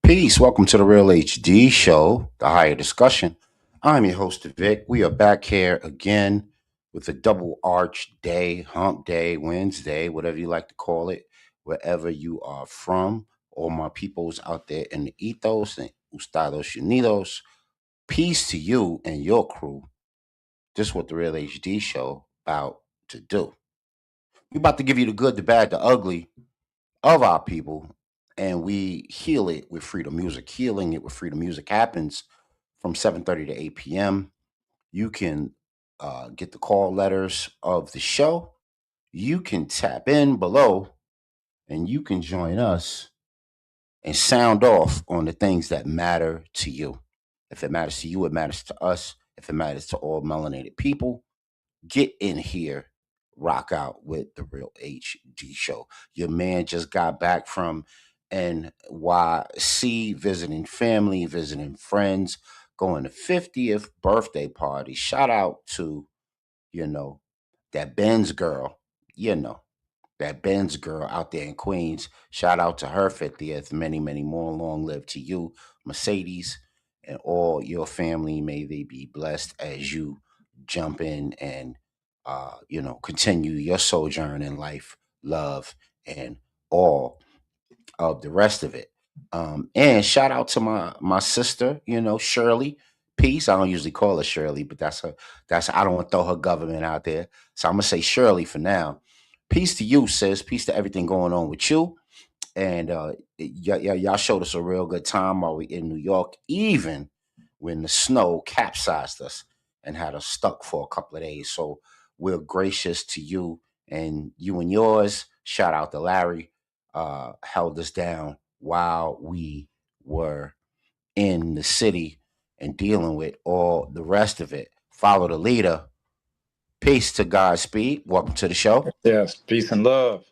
Peace. Welcome to the Real HD Show, the higher discussion. I'm your host, Vic. We are back here again with a double arch day, hump day, Wednesday, whatever you like to call it, wherever you are from. All my peoples out there in the ethos and Ustados Unidos. Peace to you and your crew. This is what the Real HD Show about to do. We about to give you the good, the bad, the ugly of our people, and we heal it with freedom music. Healing it with freedom music happens from 7:30 to 8 p.m. You can get the call letters of the show. You can tap in below, and you can join us and sound off on the things that matter to you. If it matters to you, it matters to us. If it matters to all melanated people, get in here, rock out with the Real HD Show. Your man just got back from NYC, visiting family, visiting friends, going to 50th birthday party. Shout out to, you know, that Benz girl, you know, that Benz girl out there in Queens. Shout out to her 50th. Many, many more. Long live to you, Mercedes, and all your family. May they be blessed as you jump in and, continue your sojourn in life, love, and all of the rest of it. And shout out to my sister, Shirley. Peace. I don't usually call her Shirley, but that's her. I don't want to throw her government out there, so I'm gonna say Shirley for now. Peace to you, sis. Peace to everything going on with you. And y'all showed us a real good time while we in New York, even when the snow capsized us and had us stuck for a couple of days. So we're gracious to you and yours. Shout out to Larry, held us down while we were in the city and dealing with all the rest of it. Follow the leader. Peace to Godspeed. Welcome to the show. Yes, peace and love.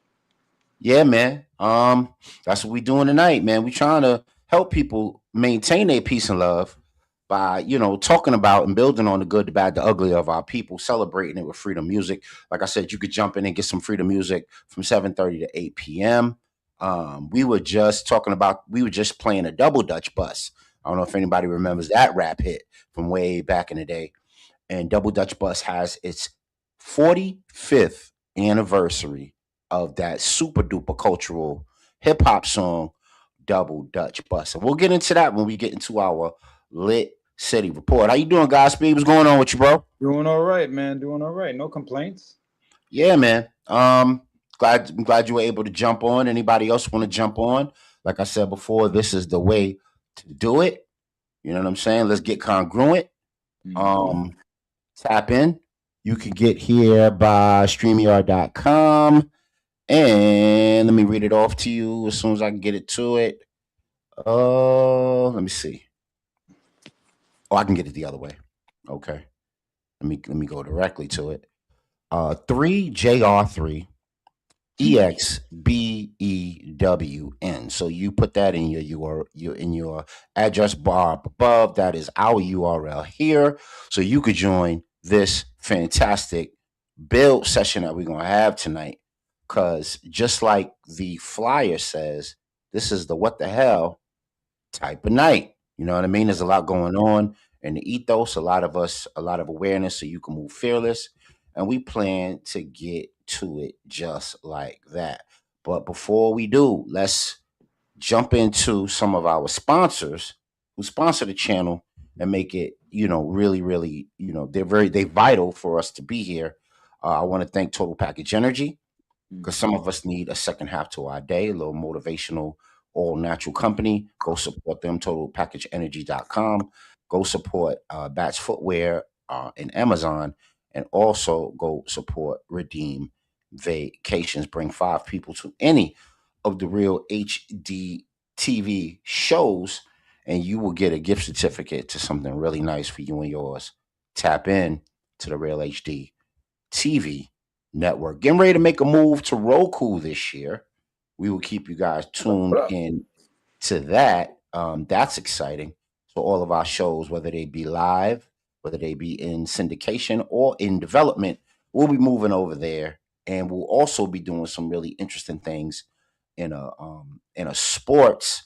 Yeah, man. That's what we doing tonight, man. We trying to help people maintain their peace and love by, talking about and building on the good, the bad, the ugly of our people, celebrating it with freedom music. Like I said, you could jump in and get some freedom music from 7:30 to 8 p.m. We were just playing a double Dutch bus. I don't know if anybody remembers that rap hit from way back in the day. And Double Dutch Bus has its 45th anniversary of that super duper cultural hip hop song, Double Dutch Bus. And we'll get into that when we get into our lit city report. How you doing, Godspeed? What's going on with you, bro? Doing all right, man. Doing all right. No complaints. Yeah, man. I'm glad you were able to jump on. Anybody else want to jump on? Like I said before, this is the way to do it. You know what I'm saying? Let's get congruent. Mhm. Um, Tap in. You can get here by StreamYard.com. And let me read it off to you as soon as I can get it to it. Let me see. Oh, I can get it the other way. Okay. Let me go directly to it. 3JR3 EXBEWN. So you put that in your address bar up above. That is our URL here. So you could join this fantastic build session that we're gonna have tonight. Cause just like the flyer says, this is the what the hell type of night. You know what I mean? There's a lot going on in the ethos, a lot of awareness so you can move fearless. And we plan to get to it just like that. But before we do, let's jump into some of our sponsors who sponsor the channel and make it, really, really, they vital for us to be here. I want to thank Total Package Energy because some of us need a second half to our day, a little motivational, all natural company. Go support them, totalpackageenergy.com. Go support Bats Footwear and Amazon. And also go support Redeem Vacations. Bring five people to any of the Real HD TV shows, and you will get a gift certificate to something really nice for you and yours. Tap in to the Real HD TV network. Getting ready to make a move to Roku this year. We will keep you guys What tuned up? in to that. That's exciting. So all of our shows, whether they be live, whether they be in syndication or in development, we'll be moving over there, and we'll also be doing some really interesting things in a sports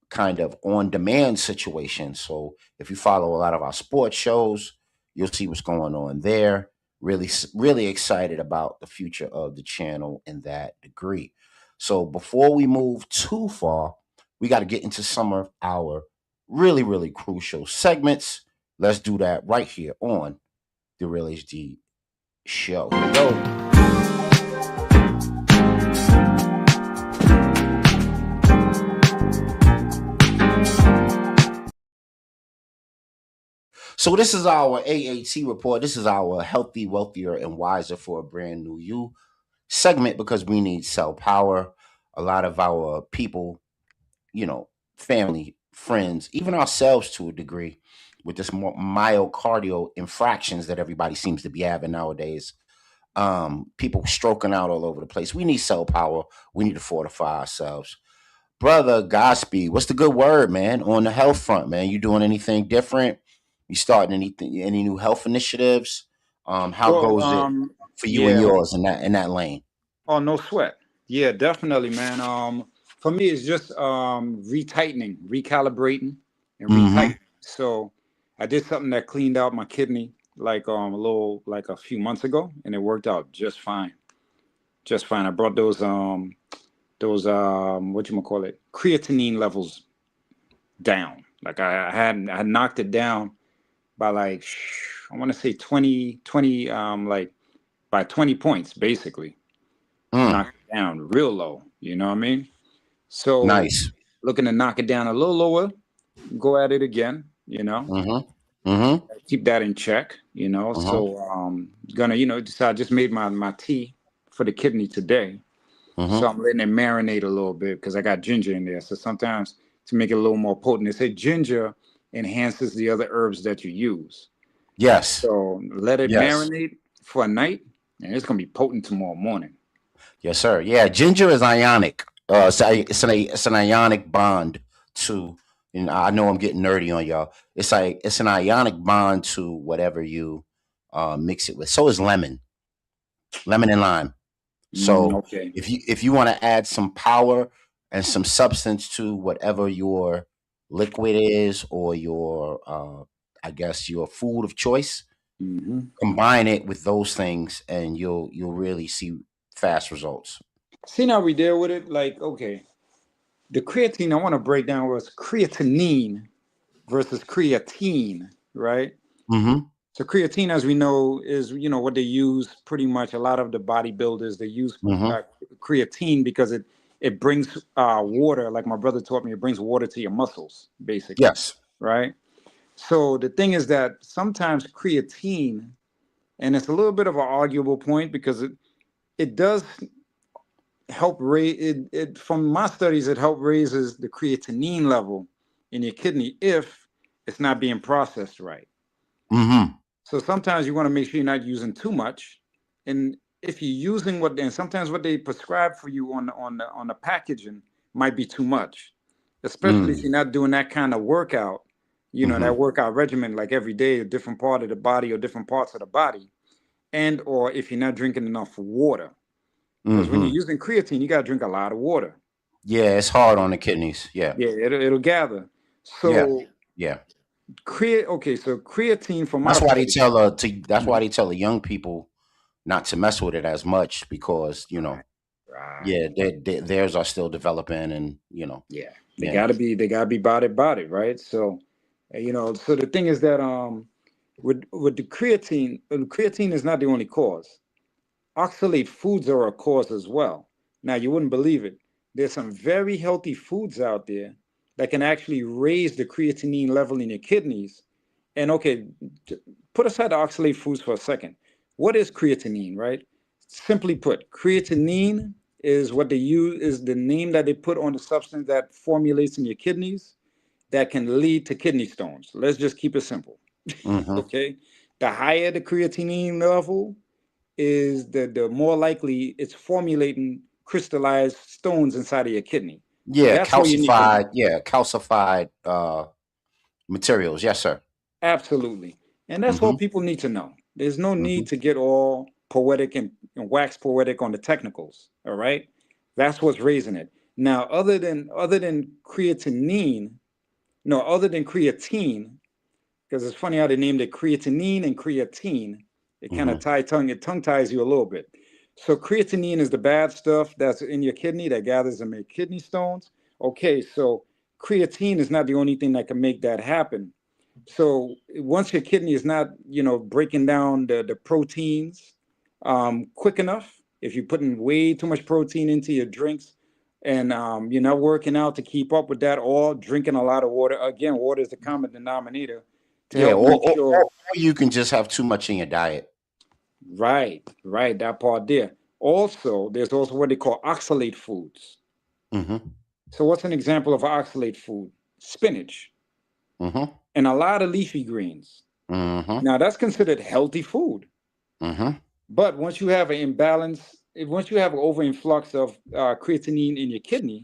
kind of on demand situation. So if you follow a lot of our sports shows, you'll see what's going on there. Really excited about the future of the channel in that degree. So before we move too far, we got to get into some of our really crucial segments. Let's do that right here on the Real HD show. Here we go. So this is our AAT report. This is our healthy, wealthier, and wiser for a brand new you segment because we need cell power. A lot of our people, family, friends, even ourselves to a degree, with this more myocardial infractions that everybody seems to be having nowadays. People stroking out all over the place. We need cell power. We need to fortify ourselves. Brother Godspeed, what's the good word, man, on the health front, man? You doing anything different? You starting any new health initiatives? How Well, goes it for you and yeah. yours in that lane? Oh, no sweat. Yeah, definitely, man. For me, it's just retightening, recalibrating, and Mm-hmm. retightening. So I did something that cleaned out my kidney like like a few months ago, and it worked out just fine. Just fine. I brought those what you call it, creatinine levels down. Like I had knocked it down by like I want to say 20 like by 20 points basically. Mm. Knock it down real low. You know what I mean? So Nice. looking to knock it down a little lower, go at it again, Mm-hmm. Mm-hmm. keep that in check, Mm-hmm. So gonna, just I just made my tea for the kidney today. So Mm-hmm. I'm letting it marinate a little bit because I got ginger in there. So sometimes to make it a little more potent, they say ginger enhances the other herbs that you use. Yes. So let it Yes. marinate for a night, and it's gonna be potent tomorrow morning. Yes, sir. Yeah, ginger is ionic. It's an ionic bond to. And I know I'm getting nerdy on y'all. It's an ionic bond to whatever you mix it with. So is lemon and lime. So Okay. if you want to add some power and some substance to whatever your liquid is or your I guess your food of choice, hmm combine it with those things and you'll really see fast results. See now we deal with it like okay. The creatine I want to break down was creatinine versus creatine, right? Mm-hmm. So creatine, as we know, is what they use pretty much. A lot of the bodybuilders they use Mm-hmm. creatine because it brings water. Like my brother taught me, it brings water to your muscles, basically, Yes. right? So the thing is that sometimes creatine, and it's a little bit of an arguable point because it does help raise it. From my studies, it help raises the creatinine level in your kidney if it's not being processed right. Mm-hmm. So sometimes you want to make sure you're not using too much, and if you're using and sometimes what they prescribe for you on the packaging might be too much, especially if Mm. you're not doing that kind of workout. Mm-hmm. That workout regimen like every day, a different part of the body or different parts of the body, and or if you're not drinking enough water, because when you're Mm-hmm. using creatine, you got to drink a lot of water. Yeah, it's hard on the kidneys. Yeah. Yeah, it'll gather. Yeah. So Yeah. okay, so creatine from my study. That's why Mhm. they tell the young people not to mess with it as much because, Right, right. yeah, theirs are still developing and, Yeah, they yeah. gotta be about it, right? So, so the thing is that with the creatine is not the only cause. Oxalate foods are a cause as well. Now you wouldn't believe it. There's some very healthy foods out there that can actually raise the creatinine level in your kidneys. And okay, put aside the oxalate foods for a second. What is creatinine, right? Simply put, creatinine is what they use is the name that they put on the substance that formulates in your kidneys that can lead to kidney stones. Let's just keep it simple. Mm-hmm. Okay. The higher the creatinine level is the more likely it's formulating crystallized stones inside of your kidney. So Yeah, that's what you need to know. calcified materials. Yes, sir. Absolutely. And that's all Mm-hmm. people need to know. There's no Mm-hmm. need to get all poetic and wax poetic on the technicals. All right. That's what's raising it. Now, other than creatinine, no, other than creatine, because it's funny how they named it creatinine and creatine. It kind Mm-hmm. of it tongue ties you a little bit. So creatinine is the bad stuff that's in your kidney that gathers and make kidney stones. Okay, so creatine is not the only thing that can make that happen. So once your kidney is not, breaking down the proteins quick enough, if you're putting way too much protein into your drinks and you're not working out to keep up with that, or drinking a lot of water, again, water is the common denominator to Yeah, help make sure. or you can just have too much in your diet. Right, right, that part there. Also, there's also what they call oxalate foods. Mm-hmm. So, what's an example of an oxalate food? Spinach Mm-hmm. and a lot of leafy greens. Mm-hmm. Now, that's considered healthy food. Mm-hmm. But once you have an imbalance, once you have an overinflux of creatinine in your kidney,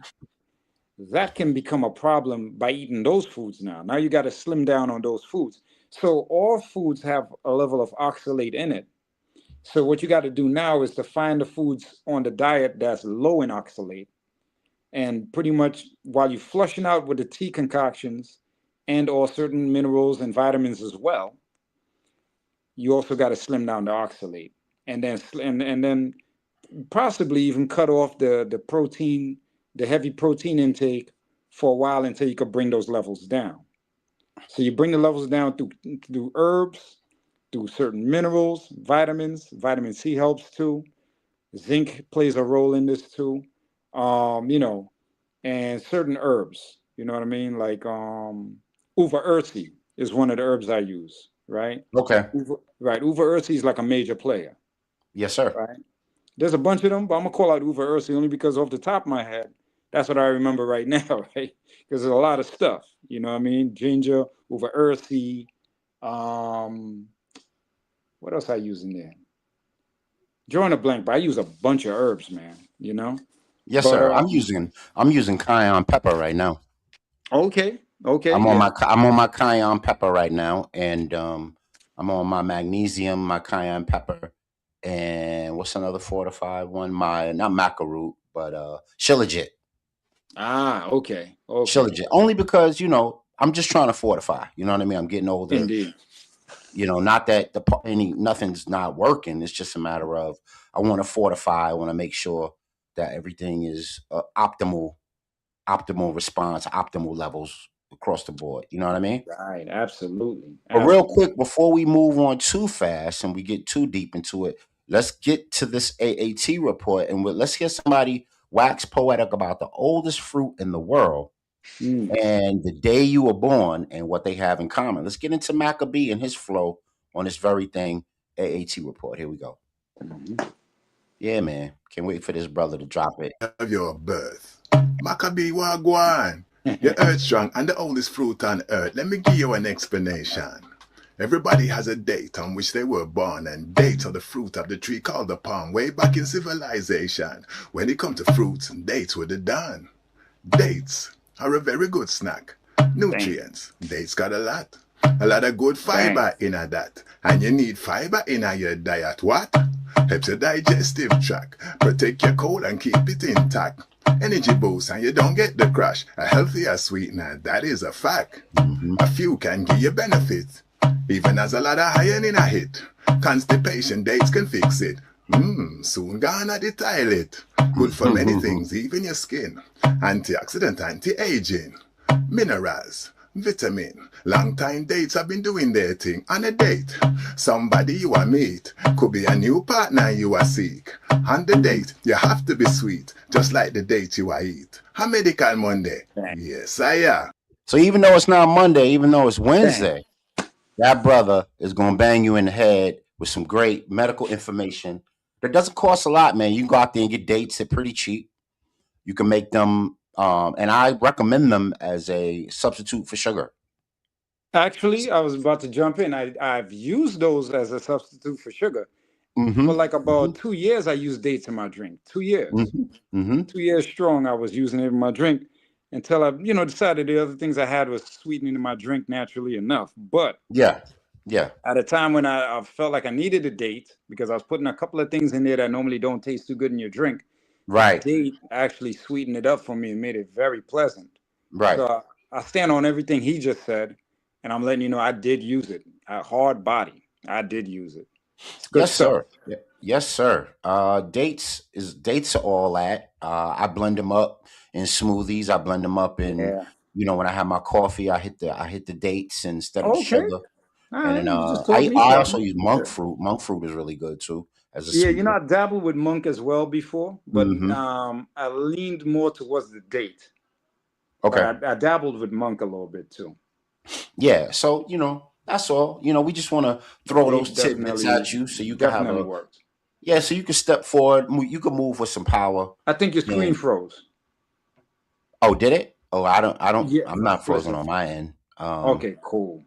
that can become a problem by eating those foods now. Now you got to slim down on those foods. So, all foods have a level of oxalate in it. So what you got to do now is to find the foods on the diet that's low in oxalate, and pretty much while you're flushing out with the tea concoctions and or certain minerals and vitamins as well, you also got to slim down the oxalate, and then and then possibly even cut off the protein, the heavy protein intake for a while until you could bring those levels down. So you bring the levels down through herbs, through certain minerals, vitamins. Vitamin C helps too. Zinc plays a role in this too. Um, you know, and certain herbs. You know what I mean? Like uva ursi is one of the herbs I use. Right. Okay. Right. Uva ursi is like a major player. Yes, sir. Right. There's a bunch of them, but I'm gonna call out uva ursi only because off the top of my head, that's what I remember right now. Right. Because there's a lot of stuff. You know what I mean? Ginger, uva ursi. Um, what else I use in there? Drawing a blank, but I use a bunch of herbs, man. Yes, But sir. I'm using cayenne pepper right now. okay, okay, yeah. I'm on my cayenne pepper right now, and I'm on my magnesium, my cayenne pepper, and what's another fortified one? My not macaroot, but shilajit. Ah, okay, okay. Shilajit. Only because I'm just trying to fortify. You know what I mean? I'm getting older. Indeed. Not that nothing's not working. It's just a matter of I want to fortify. I want to make sure that everything is optimal response, optimal levels across the board. You know what I mean? Right, absolutely, But real absolutely. quick, before we move on too fast and we get too deep into it, let's get to this AAT report and let's hear somebody wax poetic about the oldest fruit in the world Mm. and the day you were born and what they have in common. Let's get into Maccabee and his flow on this very thing, AAT report. Here we go. Mhm. Yeah, man. Can't wait for this brother to drop it. Of your birth. Maccabee Wagwan. You're earth strong and the oldest fruit on earth. Let me give you an explanation. Everybody has a date on which they were born, and dates are the fruit of the tree called the palm way back in civilization. When it comes to fruits, dates were the done. Dates are a very good snack. Bang, Nutrients. Dates got a lot. A lot of good bang. fiber in a that. And you need fiber in a your diet. What? Helps your digestive tract. Protect your cold and keep it intact. Energy boost and you don't get the crash. A healthier sweetener, that is a fact. Hmm. A few can give you benefit. Even as a lot of iron in a hit. Constipation dates can fix it. Soon gonna the toilet. Good for many things, even your skin. Antioxidant, anti-aging. Minerals, vitamin. Long time dates have been doing their thing on a date. Somebody you are meet. Could be a new partner you are seek. On the date, you have to be sweet. Just like the date you are eat. A medical Monday. Bang, Yes, I am. So even though it's not Monday, even though it's bang. Wednesday, that brother is going to bang you in the head with some great medical information that doesn't cost a lot, man. You can go out there and get dates at pretty cheap. You can make them, and I recommend them as a substitute for sugar. Actually, I was about to jump in. I've used those as a substitute for sugar Mm-hmm. for like Mm-hmm. about 2 years. I used dates in my drink. 2 years, Mm-hmm. Mm-hmm. 2 years strong. I was using it in my drink until I, decided the other things I had was sweetening in my drink naturally enough. But Yeah. Yeah. at a time when I felt like I needed a date because I was putting a couple of things in there that normally don't taste too good in your drink. The Right. date actually sweetened it up for me and made it very pleasant. Right. So I stand on everything he just said, and I'm letting you know I did use it. A hard body. I did use it. It's good Yes, stuff. sir. Yes, sir. Dates are all that. I blend them up in smoothies. I blend them up in, Yeah. when I have my coffee, I hit the dates instead of the Okay. sugar. All And right. then You just told I me I also something. use monk fruit. Monk fruit is really good too as a Yeah, you know, sweetener. I dabbled with monk as well before, but Hmm. I leaned more towards the date. But Okay. I dabbled with monk a little bit too. Yeah. So that's all. We just want to throw He those tidbits at definitely, you so you can have definitely a worked. yeah. So you can step forward. You can move with some power. I think your screen And froze. oh, did it? Oh, I don't. I don't. Yeah. I'm not frozen Listen. on my end. Okay, cool.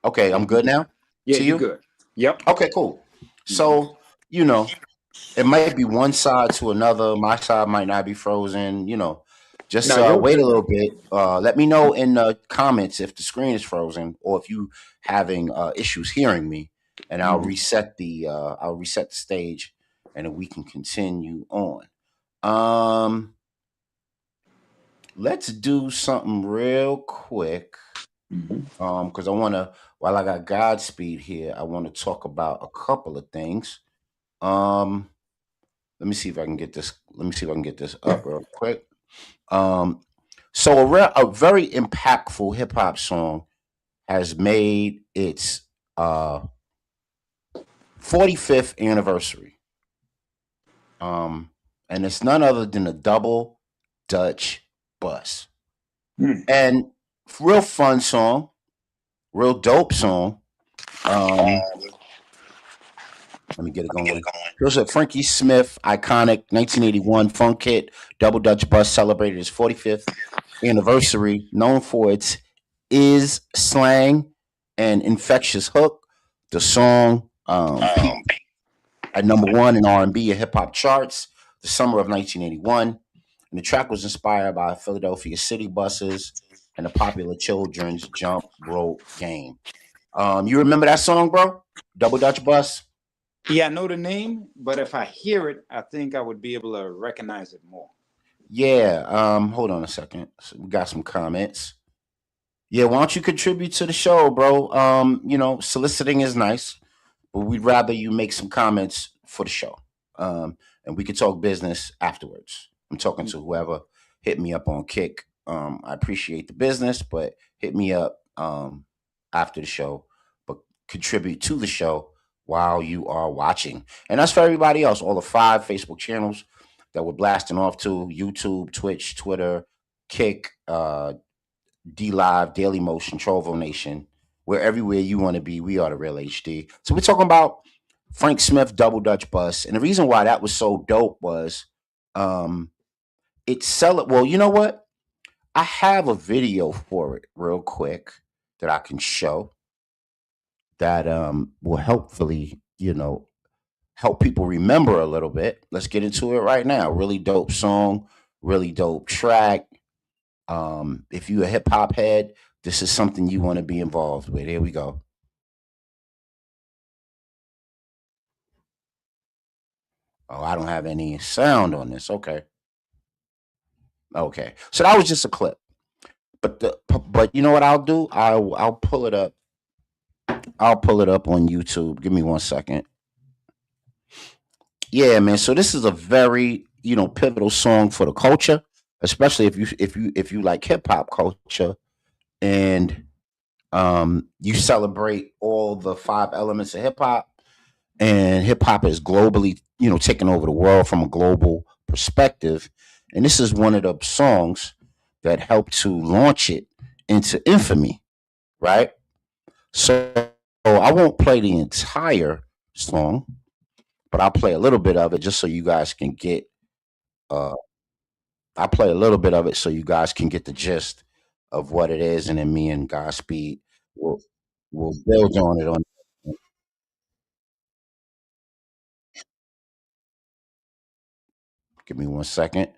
Okay, Yeah, I'm good now. yeah, To you you? good. Yep. Okay, cool. Hmm. So you know, it might be one side to another. My side might not be frozen. Just Now you're wait a good little now. bit. Let me know in the comments if the screen is frozen or if you having issues hearing me, and Hmm. I'll reset the stage, and then we can continue on. Um, let's do something real quick. Hmm. Because I want to, while I got Godspeed here, I want to talk about a couple of things. Um, let me see if I can get this. Let me see if I can get this up real quick. Um, so a very impactful hip hop song has made its uh 45th anniversary. Um, and it's none other than a double Dutch bus. And real fun song, real dope song. Um, Let me get it going. Here's a Frankie Smith iconic 1981 funk hit. Double Dutch Bus celebrated its 45th anniversary, known for its is slang and infectious hook. The song peaked at number one in R&B and hip hop charts the summer of 1981, and the track was inspired by Philadelphia city buses and the popular children's jump rope game. You remember that song, bro? Double Dutch Bus. Yeah, I know the name, but if I hear it, I think I would be able to recognize it more. Yeah. Hold on a second. So we got some comments. Yeah, why don't you contribute to the show, bro? Soliciting is nice, but we'd rather you make some comments for the show. And we could talk business afterwards. I'm talking to whoever hit me up on Kick. I appreciate the business, but hit me up after the show, but contribute to the show while you are watching. And that's for everybody else, all the 5 Facebook channels that we're blasting off to: YouTube, Twitch, Twitter, Kick, D Live, Daily Motion, Trovo Nation. We're everywhere you want to be. We are the real HD. So we're talking about Frank Smith Double Dutch Bus. And the reason why that was so dope was um well, you know what? I have a video for it real quick that I can show that will helpfully, help people remember a little bit. Let's get into it right now. Really dope song, really dope track. If you a hip hop head, this is something you want to be involved with. Here we go. Oh, I don't have any sound on this. Okay. Okay. So that was just a clip. But you know what I'll do? I'll pull it up. I'll pull it up on YouTube. Give me 1 second. Yeah, man. So this is a very, pivotal song for the culture, especially if you like hip hop culture and you celebrate all the 5 elements of hip hop, and hip hop is globally, taking over the world from a global perspective. And this is one of the songs that helped to launch it into infamy, right? So I won't play the entire song, but I'll play a little bit of it just so you guys can get. Uh, I'll play a little bit of it so you guys can get the gist of what it is, and then me and Godspeed will build on it. Give me 1 second.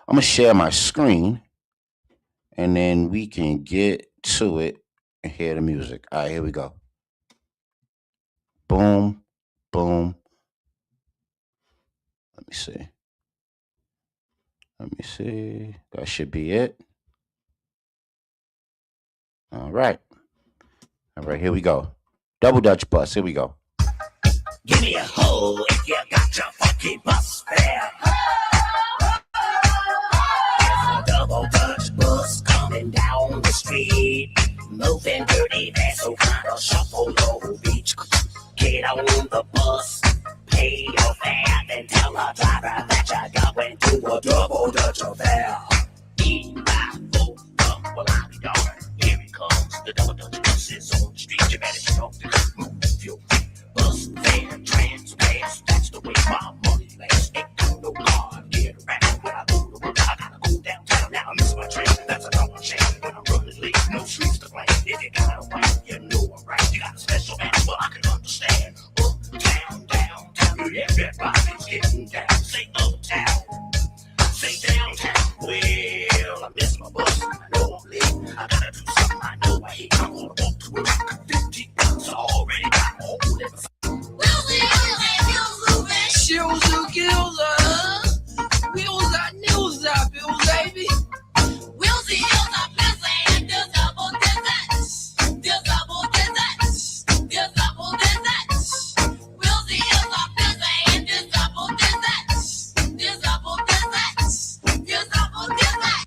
I'm gonna share my screen, and then we can get to it and hear the music. All right, here we go. Boom, boom. Let me see. Let me see. That should be it. All right. All right, here we go. Double Dutch bus. Here we go. Give me a hoe if you got your funky bus fare. There's a double Dutch bus coming down the street, moving dirty vessel kind of shuffle low beach. Get on the bus, pay your fare, then tell the driver that you're going to a double Dutch affair. In my boat, well I'll be darned. Here it comes, the double Dutch bus is on the street. You better talk to move your bus fare transfers. That's the way my money lasts. Ain't got no car, get around when I go to work. I gotta go downtown now. I miss my train. That's a double shame when I'm running late. No streets to blame. If you got a right, you know I'm right. You got a special answer, I can understand. Uptown, downtown, everybody's getting down. Say uptown, say downtown. Well, I miss my bus. I know I'm late. I gotta do something I know I hate. I'm gonna walk to work. 50 bucks already got all that. Shoes who kills us. Wheels are news are bills, baby. Wheels and heels are busy and there's double desserts. There's double desserts. There's double desserts. Wheels and heels are busy and there's double desserts. There's double desserts. There's double desserts.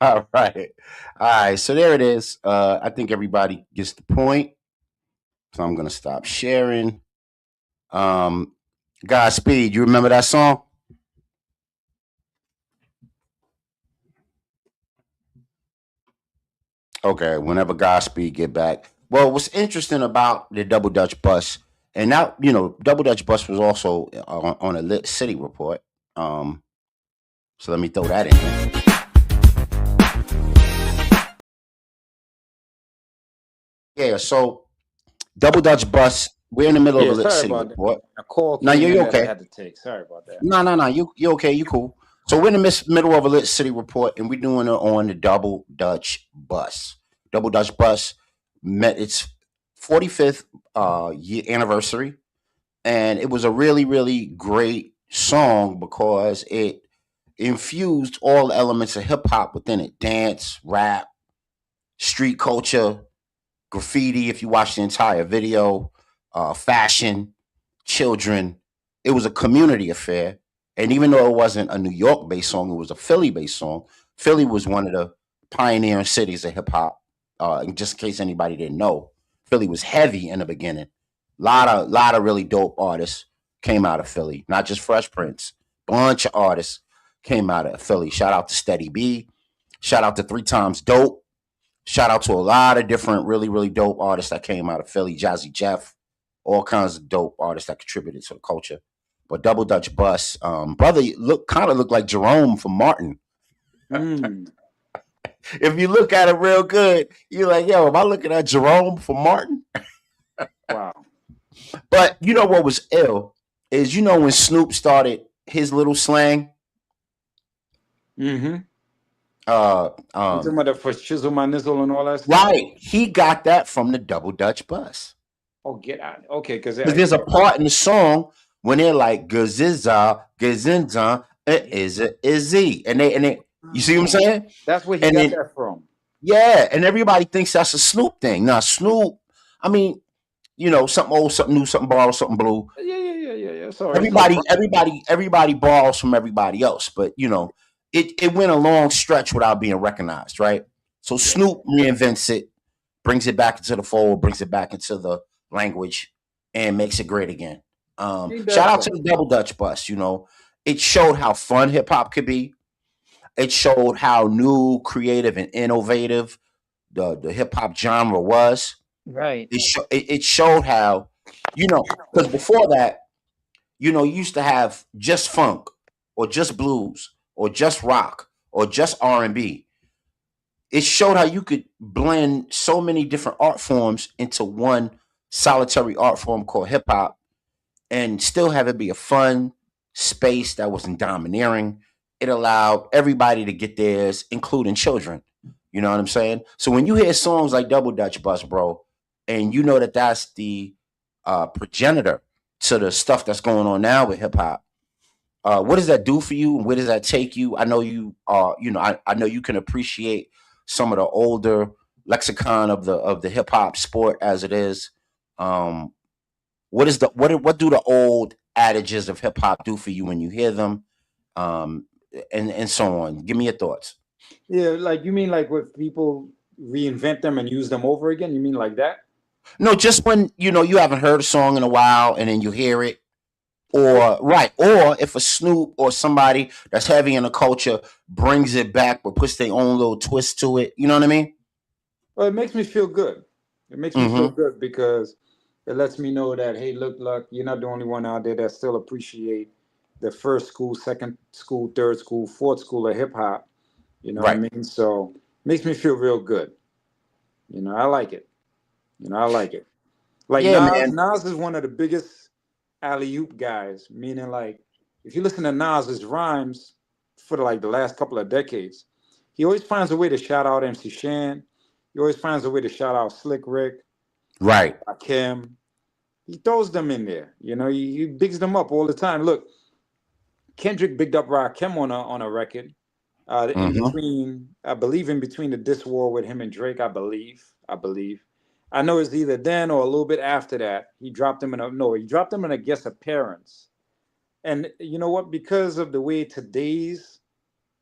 All right. All right. So there it is. I think everybody gets the point. So I'm gonna stop sharing. Um, Godspeed. You remember that song? Okay. Whenever Godspeed get back. Well, what's interesting about the Double Dutch bus, and now Double Dutch bus was also on a lit city report. Um, so let me throw that in there. Yeah. So Double Dutch bus. We're in the middle of a Yeah, lit sorry city about that. report. A call Now came in you're that I okay. had to take. Sorry about that. No. You okay? You cool? So we're in the middle of a lit city report, and we're doing it on the Double Dutch bus. Double Dutch bus met its 45th year anniversary, and it was a really really great song because it infused all the elements of hip hop within it: dance, rap, street culture, graffiti. If you watch the entire video, fashion, children. It was a community affair. And even though it wasn't a New York based song, it was a Philly based song. Philly was one of the pioneering cities of hip hop. And just in case anybody didn't know, Philly was heavy in the beginning. Lot of really dope artists came out of Philly, not just Fresh Prince. Bunch of artists came out of Philly. Shout out to Steady B. Shout out to Three Times Dope. Shout out to a lot of different really, really dope artists that came out of Philly, Jazzy Jeff, all kinds of dope artists that contributed to the culture. But Double Dutch Bus, brother, looked like Jerome from Martin. Mm. If you look at it real good, you're like, yo, am I looking at Jerome from Martin? Wow. But you know what was ill is when Snoop started his little slang. Mm-hmm. Uh, You talking about that for Shizzle My Nizzle and all that stuff? right, he got that from the Double Dutch Bus. Oh, get out. Okay, because Because there's a part in the song when they're like gaziza, gazinza, izzy, and they, you see what I'm saying? that's where he And got then that from. yeah, and everybody thinks that's a Snoop thing. Now Snoop, I mean, something old, something new, something borrowed, something blue. Yeah. Sorry. Everybody borrows from everybody else, but it went a long stretch without being recognized, right? So Snoop reinvents it, brings it back into the fold, brings it back into the language, and makes it great again. Shout out to the Double Dutch Bus. It showed how fun hip hop could be. It showed how new, creative, and innovative the hip hop genre was. Right. It showed how, because before that, you used to have just funk, or just blues, or just rock, or just R&B. It showed how you could blend so many different art forms into one solitary art form called hip hop, and still have it be a fun space that wasn't domineering. It allowed everybody to get theirs, including children. You know what I'm saying? So when you hear songs like Double Dutch Bus, bro, and you know that that's the progenitor to the stuff that's going on now with hip hop, What does that do for you, and where does that take you? I know you are, I know you can appreciate some of the older lexicon of the hip hop sport as it is. Um, what do the old adages of hip hop do for you when you hear them, um, and so on? Give me your thoughts. Yeah, like you mean like with people reinvent them and use them over again? You mean like that? No, just when you haven't heard a song in a while, and then you hear it, Well, or right, or if a Snoop or somebody that's heavy in the culture brings it back but puts their own little twist to it. You know what I mean? well, it makes me feel good. It makes me feel Mm-hmm. good because it lets me know that hey, look, you're not the only one out there that still appreciate the first school, second school, third school, fourth school of hip hop. You know what I Right. mean? So it makes me feel real good. I like it. I like it. Like Yeah, Nas, man. Nas is one of the biggest alley oop guys. Meaning, like, if you listen to Nas's rhymes for like the last couple of decades, he always finds a way to shout out MC Shan. He always finds a way to shout out Slick Rick, Right. Kim. He throws them in there. He bigs them up all the time. Look, Kendrick bigged up Rakim on a record. In Mm-hmm. between, I believe, in between the diss war with him and Drake, I believe. I know it's either then or a little bit after that. He dropped him in a no, he dropped him in a guest appearance. And you know what? Because of the way today's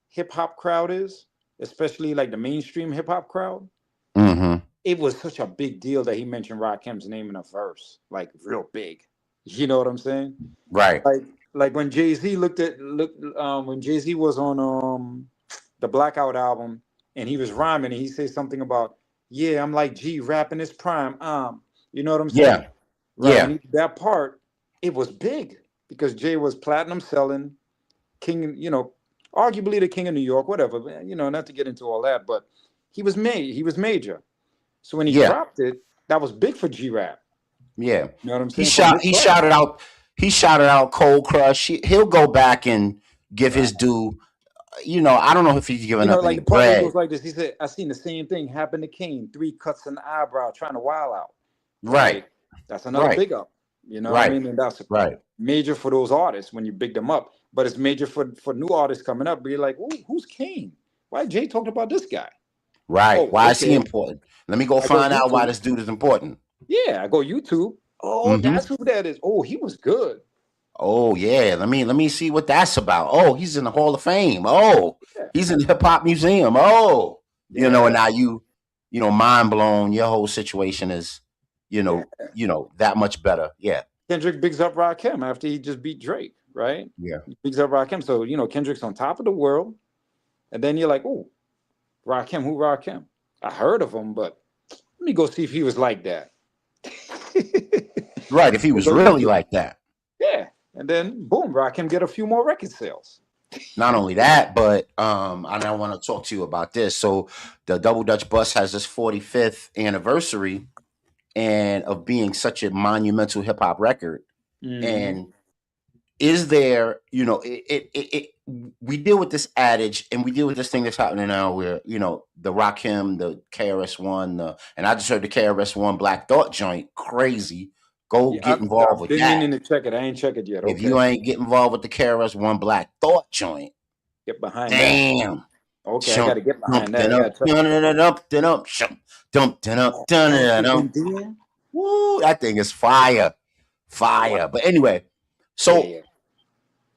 hip hop crowd is, especially like the mainstream hip hop crowd, Mm-hmm. it was such a big deal that he mentioned Rakim's name in a verse, like real big. You know what I'm saying? Right. Like when Jay Z when Jay Z was on the Blackout album and he was rhyming and he said something about yeah, I'm like G rapping his prime. You know what I'm saying? Yeah. Right. When Yeah. he did that part, it was big because Jay was platinum selling, king, arguably the king of New York, whatever. Not to get into all that, but he was major. So when he Yeah. dropped it, that was big for G rap. Yeah. You know what I'm He saying? From shot. his He side. shouted out. He shouted out Cold Crush. He'll go back and give Right. his due. I don't know if he's giving up Like any the part where he bread. goes like this, he said, I seen the same thing happen to Kane, 3 cuts in the eyebrow, trying to wild out. Right. Like, that's another Right. big up. You know what I Right. mean? And that's Right. major for those artists when you big them up. But it's major for new artists coming up. Be like, ooh, who's Kane? Why Jay talked about this guy? Right. Oh, Why is he okay. important? Let me go I go find out why YouTube. this dude is important. Yeah, I go YouTube. Oh, Mm-hmm. that's who that is. Oh, he was good. Oh yeah, let me see what that's about. Oh, he's in the Hall of Fame. Oh, Yeah. he's in the Hip Hop Museum. Oh, and Yeah. now mind blown. Your whole situation is, Yeah. that much better. Yeah, Kendrick bigs up Rakim after he just beat Drake, right? yeah, He bigs up Rakim. So, Kendrick's on top of the world. And then you're like, oh, Rakim, who Rakim? I heard of him, but let me go see if he was like that. right. If he I was go really YouTube. like that, Yeah. And then boom, Rakim get a few more record sales. not only that, but I want to talk to you about this. So the Double Dutch Bus has this 45th anniversary and of being such a monumental hip hop record. Mm-hmm. And is there, we deal with this adage and we deal with this thing that's happening now where, the Rakim, the KRS-One, and I just heard the KRS-One Black Thought joint, crazy. Go Yeah, get involved I've with been that. meaning to check it. I ain't check it yet. If Okay. you ain't get involved with the KRS-One Black Thought joint, Get behind that. damn. Okay, I got Chump, to get behind dump, that. dun I got up, to check dun it. dun up, dun up, shump, dump, dun up, dun Oh, dun shit, up. been there? Woo, that thing is fire. Wow. Fire. But anyway, Yeah, so yeah.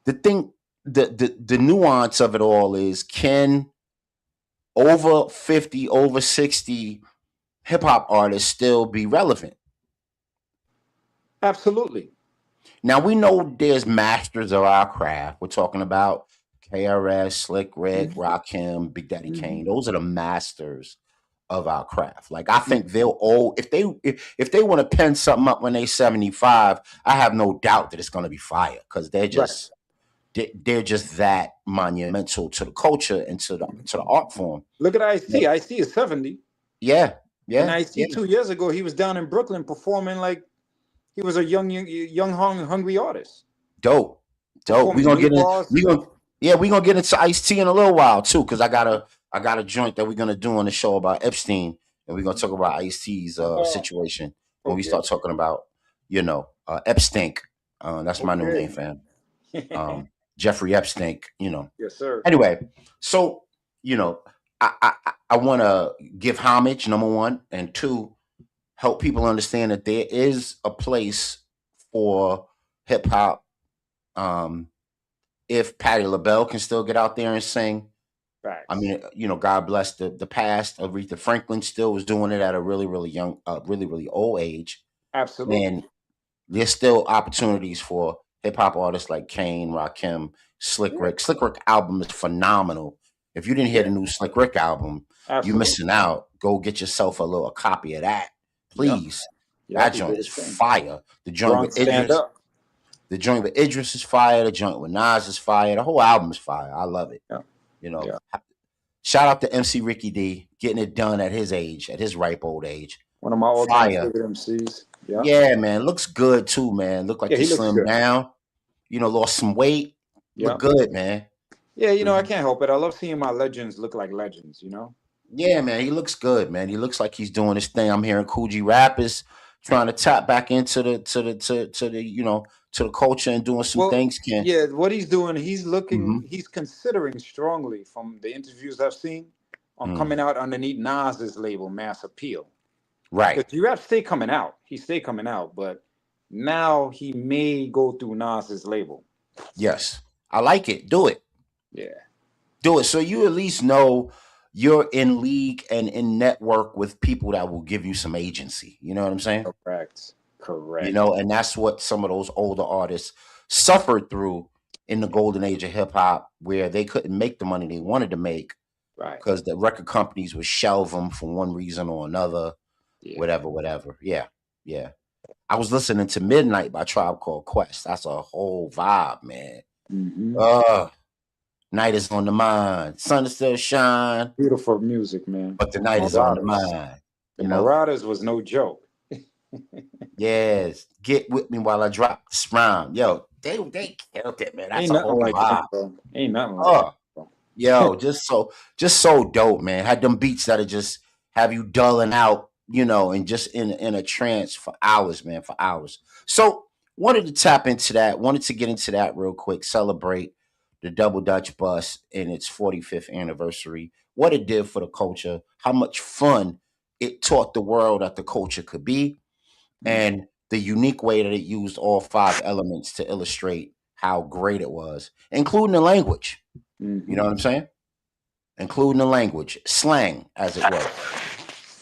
the thing, the nuance of it all is, can over 50, over 60 hip hop artists still be relevant? Absolutely. Now we know there's masters of our craft. We're talking about KRS, Slick Rick, Mm-hmm. Rakim, Big Daddy Mm-hmm. Kane. Those are the masters of our craft. Like I think Mm-hmm. they'll all, if they want to pen something up when they 75, I have no doubt that it's going to be fire because Right. they're just that monumental to the culture and to the art form. Look at Ice But T. Ice T is 70. yeah, And yeah, Ice T yeah. 2 years ago, he was down in Brooklyn performing like he was a young hungry artist. Dope, dope. We Performing gonna new get in. bars. We gonna get into Ice T in a little while too, because I got a joint that we're gonna do on the show about Epstein, and we're gonna talk about Ice T's Oh, situation when we okay. start talking about Epstein. That's my new name, Okay. fam. Um, Jeffrey Epstein, you know. Yes, sir. Anyway, so you know, I want to give homage, number one, and two, help people understand that there is a place for hip hop. Um, if Patti LaBelle can still get out there and sing, I Facts. mean, God bless the past. Aretha Franklin still was doing it at a really, really young, really, really old age, Absolutely. and there's still opportunities for hip hop artists like Kane, Rakim, Slick Yeah. Rick. Slick Rick album is phenomenal. If you didn't hear Yeah. the new Slick Rick album, you're Absolutely. missing out. Go get yourself a copy of that, Yep. please. That Yep. He joint did is his thing. fire. The joint with Bronx stand Idris, up. the joint with Idris is fire. The joint with Nas is fire. The whole album is fire. I love it. Yeah. You know, Yeah. shout out to MC Ricky D getting it done at his age, at his ripe old age. One of my all-time Fire. favorite MCs. Yeah. Yeah, man. Looks good too, man. Look like Yeah. he He looks slimmed good. down. Lost some weight. Yeah. Look good, man. Yeah. I Mhm. can't help it. I love seeing my legends look like legends. Yeah, man. He looks good, man. He looks like he's doing his thing. I'm hearing Coogee Rap is trying to tap back into the culture and doing some Well, things. Can yeah. What he's doing, hmm he's considering strongly from the interviews I've seen on mm, coming out underneath Nas's label, Mass Appeal. right. Because G-Rap stay coming out. He stay coming out, but now he may go through Nas's label. Yes, I like it. Do it. Yeah. Do it. So you at least know you're in league and in network with people that will give you some agency. You know what I'm saying? Correct. Correct. And that's what some of those older artists suffered through in the golden age of hip hop, where they couldn't make the money they wanted to make Right. because the record companies would shelve them for one reason or another, Yeah. whatever. Yeah, yeah. I was listening to Midnight by Tribe Called Quest. That's a whole vibe, man. Mm-hmm. Night is on the mind. Sun is still shine, Beautiful music, man. but the night is on the mind. The You know? Marauders was no joke. Yes. Get with me while I drop this rhyme. Yo, they killed it, man. That's Ain't a nothing whole like vibe. that, bro. Ain't nothing like Oh, that, yo, just so dope, man. Had them beats that'll just have you dulling out, and just in a trance for hours, man, for hours. So wanted to tap into that, wanted to get into that real quick, celebrate the Double Dutch Bus in its 45th anniversary, what it did for the culture, how much fun it taught the world that the culture could be, and the unique way that it used all five elements to illustrate how great it was, including the language. You know what I'm saying? Including the language, slang, as it were.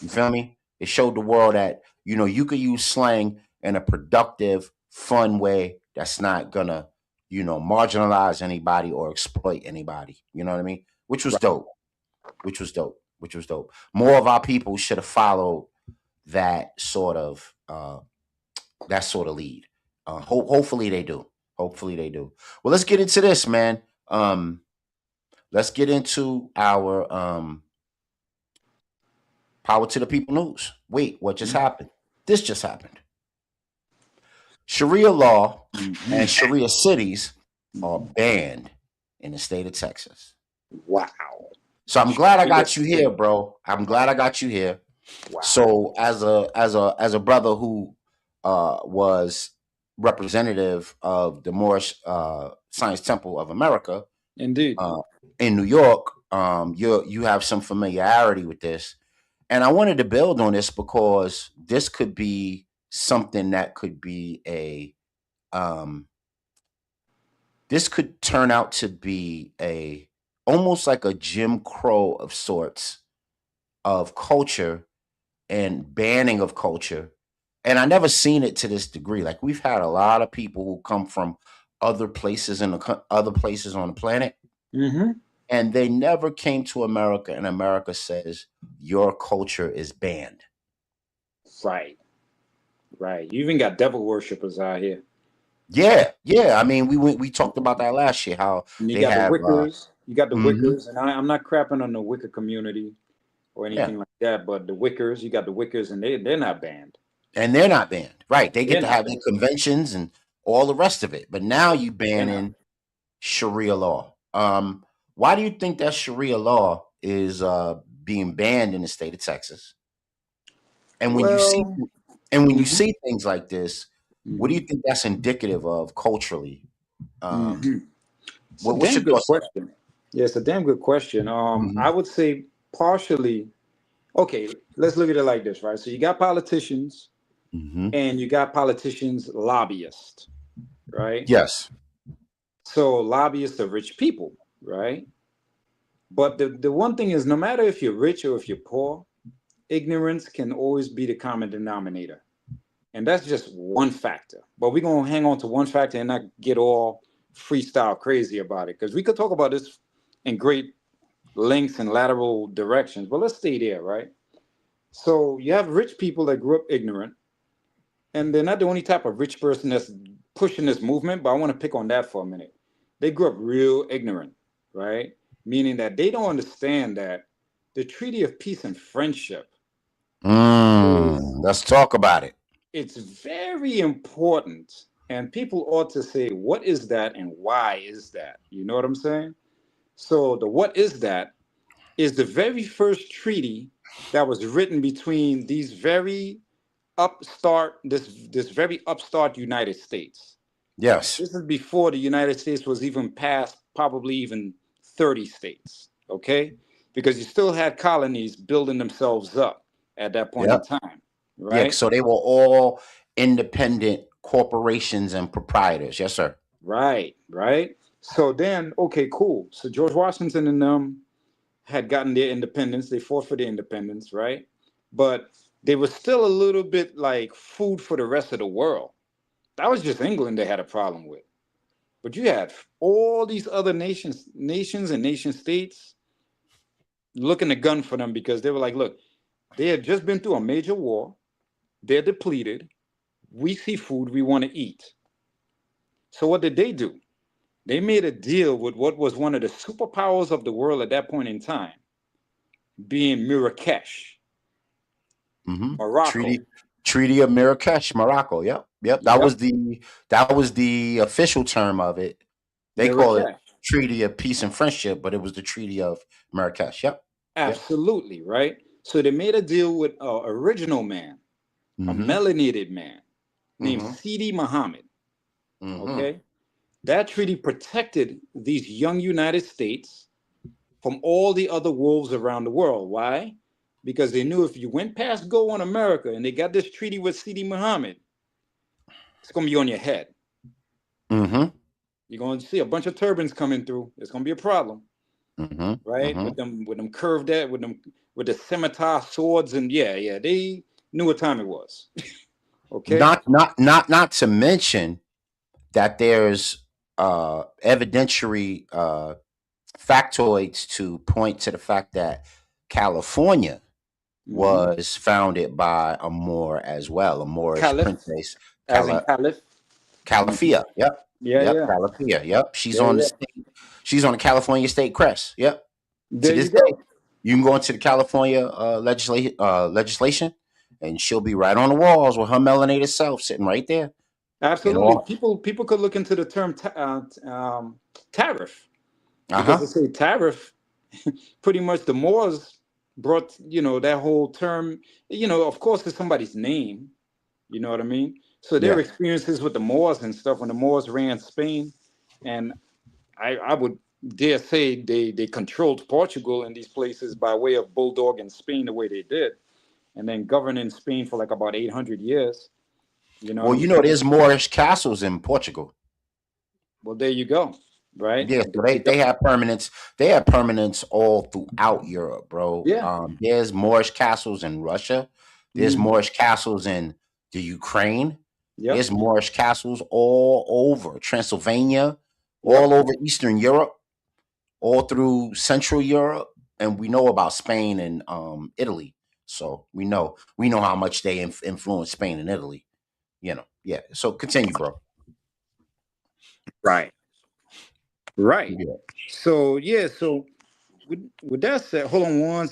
You feel me? It showed the world that, you could use slang in a productive, fun way that's not gonna, marginalize anybody or exploit anybody. You know what I mean? Which was dope. Which was dope. Which was dope. More of our people should have followed that sort of lead. Hopefully they do. Hopefully they do. Well, let's get into this, man. Let's get into our power to the people news. Wait, what just happened? This just happened. Sharia law and Sharia cities are banned in the state of Texas. Wow. So I'm glad I got you here, bro. I'm glad I got you here. Wow. So as a brother who was representative of the Moorish Science Temple of America, Indeed. in New York, you have some familiarity with this, and I wanted to build on this because this could be something that could be this could turn out to be almost like a Jim Crow of sorts of culture and banning of culture. And I never seen it to this degree. Like, we've had a lot of people who come from other places other places on the planet, and they never came to America, and America says your culture is banned. Right. You even got devil worshippers out here. Yeah. I mean, we talked about that last year. How And you they got have the Wiccers. You got the mhm. Wiccers, and I'm not crapping on the Wicca community or anything like that, but the Wiccers, you got the Wiccers, and they're not banned. And they're not banned, right? They get They're to not have their banned. conventions and all the rest of it. But now you They're not. banning Sharia law. Why do you think that Sharia law is being banned in the state of Texas? And when you see things like this, what do you think that's indicative of culturally? It's a What's damn your good thoughts on question. Yeah, it's a damn good question. that? I would say partially. Okay, let's look at it like this, right? So you got politicians Mm-hmm. and you got politicians lobbyists, right? Yes. So lobbyists are rich people, right? But the one thing is, no matter if you're rich or if you're poor, ignorance can always be the common denominator. And that's just one factor. But we're going to hang on to one factor and not get all freestyle crazy about it, because we could talk about this in great lengths and lateral directions. But let's stay there, right? So you have rich people that grew up ignorant, and they're not the only type of rich person that's pushing this movement, but I want to pick on that for a minute. They grew up real ignorant, right? Meaning that they don't understand that the Treaty of Peace and Friendship is, Let's talk about it. it's very important, and people ought to say, what is that and why is that? You know what I'm saying? So the what is the very first treaty that was written between these very this very upstart United States. Yes. This is before the United States was even past probably even 30 states, okay? Because you still had colonies building themselves up at that point in Yep. time, Yeah. right? So they were all independent corporations and proprietors. Yes, sir. Right. So then, okay, cool. So George Washington and them had gotten their independence. They fought for their independence, right? But they were still a little bit like food for the rest of the world. That was just England they had a problem with. But you had all these other nations and nation states looking to gun for them, because they were like, look, they had just been through a major war. They're depleted. We see food we want to eat. So what did they do? They made a deal with what was one of the superpowers of the world at that point in time, being Marrakesh, Mm-hmm. Morocco. Treaty of Marrakesh, Morocco. Yep. Yep. Yep, That was the official term of it. They call it Marrakesh. Treaty of Peace and Friendship, but it was the Treaty of Marrakesh. Yep. Yep. Absolutely, right? So they made a deal with an original man, a Mm-hmm. melanated man named Mm-hmm. Sidi Muhammad. Mm-hmm. Okay. That treaty protected these young United States from all the other wolves around the world. Why? Because they knew if you went past go on America and they got this treaty with Sidi Muhammad, it's going to be on your head. Mm-hmm. You're going to see a bunch of turbans coming through. It's going to be a problem, Mm-hmm. right? Mm-hmm. With them curved at, with the scimitar swords, and yeah, they knew what time it was. Okay. Not to mention that there's evidentiary factoids to point to the fact that California Mm-hmm. was founded by a Moor as well, a Moorish Caliph, princess, as in Cala, Caliph. Mm-hmm. Calafia. Yep, yep, Yeah. Calafia. Yep, she's Yeah, on the yeah. state. She's on the California state crest. Yep. To There you this day, go. you can go into the California legislation, and she'll be right on the walls with her melanated self sitting right there. And Absolutely. all. People could look into the term tariff, Uh because huh. they say tariff, pretty much the Moors brought, that whole term, of course, it's somebody's name, you know what I mean? So their Yeah. experiences with the Moors and stuff, when the Moors ran Spain, and I would dare say they controlled Portugal and these places by way of bulldogging Spain the way they did, and then governing Spain for like about 800 years. You know what Well, I'm saying? there's Moorish castles in Portugal. Well, there you go. Right? Yeah, so they have permanents. They have permanents all throughout Europe, bro. Yeah. There's Moorish castles in Russia. There's Mhm. Moorish castles in the Ukraine. Yep. There's Moorish castles all over Transylvania, all Yep. over Eastern Europe, all through Central Europe, and we know about Spain and Italy. So we know how much they influence Spain and Italy. Yeah. So continue, bro. Right. Right. Yeah. So yeah. So with that said, hold on.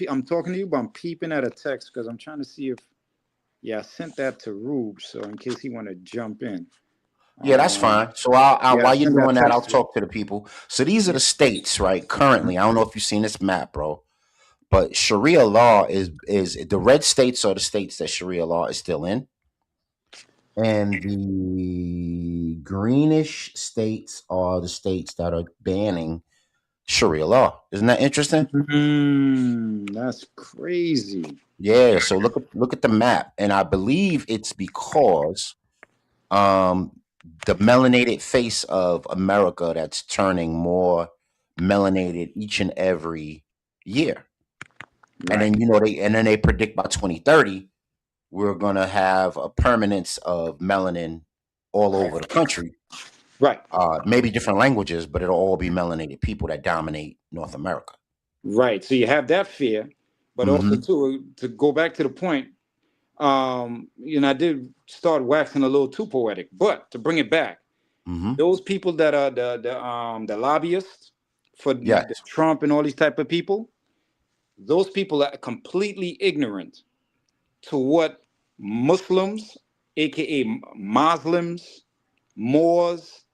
I'm talking to you, but I'm peeping at a text because I'm trying to see if I sent that to Rube. So in case he want to jump in, Yeah, that's um, fine. So I'll yeah, I while you're sent that doing that, I'll text to. talk to the people. So these are Yeah. the states, right? Currently, I don't know if you've seen this map, bro, but Sharia law is the red states are the states that Sharia law is still in. and the greenish states are the states that are banning Sharia law. Isn't that interesting? That's crazy. Yeah. So look at the map, and I believe it's because um, the melanated face of America that's turning more melanated each and every year. And Right. then they predict by 2030 we're gonna have a permanence of melanin all over the country. Right. Maybe different languages, but it'll all be melanated people that dominate North America. Right. So you have that fear, but also Mm-hmm. to go back to the point, I did start waxing a little too poetic, but to bring it back, Mm-hmm. those people that are the lobbyists for the Yes. Trump and all these type of people, those people are completely ignorant to what Muslims, aka Muslims, Moors,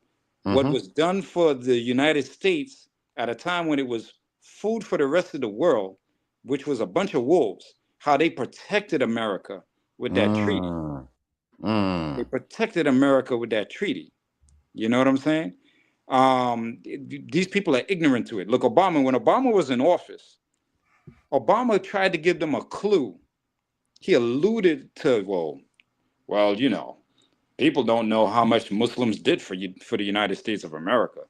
what Mm-hmm. was done for the United States at a time when it was food for the rest of the world, which was a bunch of wolves, how they protected America with that treaty. Mm. They Mm. protected America with that treaty. You know what I'm saying? These people are ignorant to it. Look, when Obama was in office, Obama tried to give them a clue. He alluded to, well, people don't know how much Muslims did for you for the United States of America,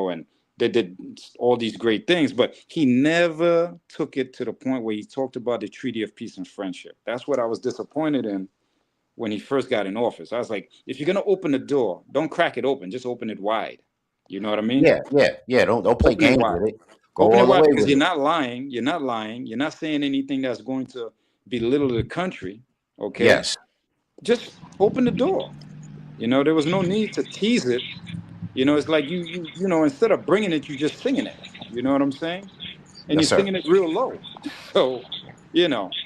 and they did all these great things, but he never took it to the point where he talked about the Treaty of Peace and Friendship. That's what I was disappointed in when he first got in office. I was like, if you're gonna open the door, don't crack it open, just open it wide. You know what I mean? Yeah, yeah, yeah. Don't play Open it games wide. with it. Go Open it all the wide way because with you're it. not lying. You're not lying. You're not saying anything that's going to belittle the country. Okay, Yes. just open the door. There was no need to tease it. It's like instead of bringing it, you just singing it. You know what I'm saying? And Yes, you're sir. singing it real low. So, you know,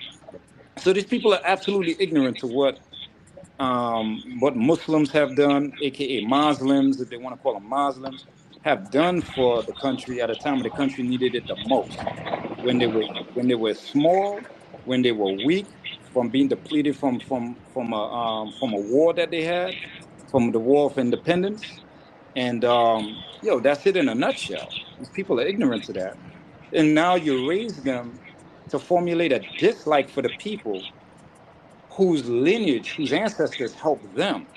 so these people are absolutely ignorant to what Muslims have done, aka Muslims, if they want to call them Muslims, have done for the country at a time when the country needed it the most. When they were small, when they were weak, from being depleted from a war that they had, from the War of Independence, and that's it in a nutshell. These people are ignorant to that, and now you raise them to formulate a dislike for the people whose lineage, whose ancestors helped them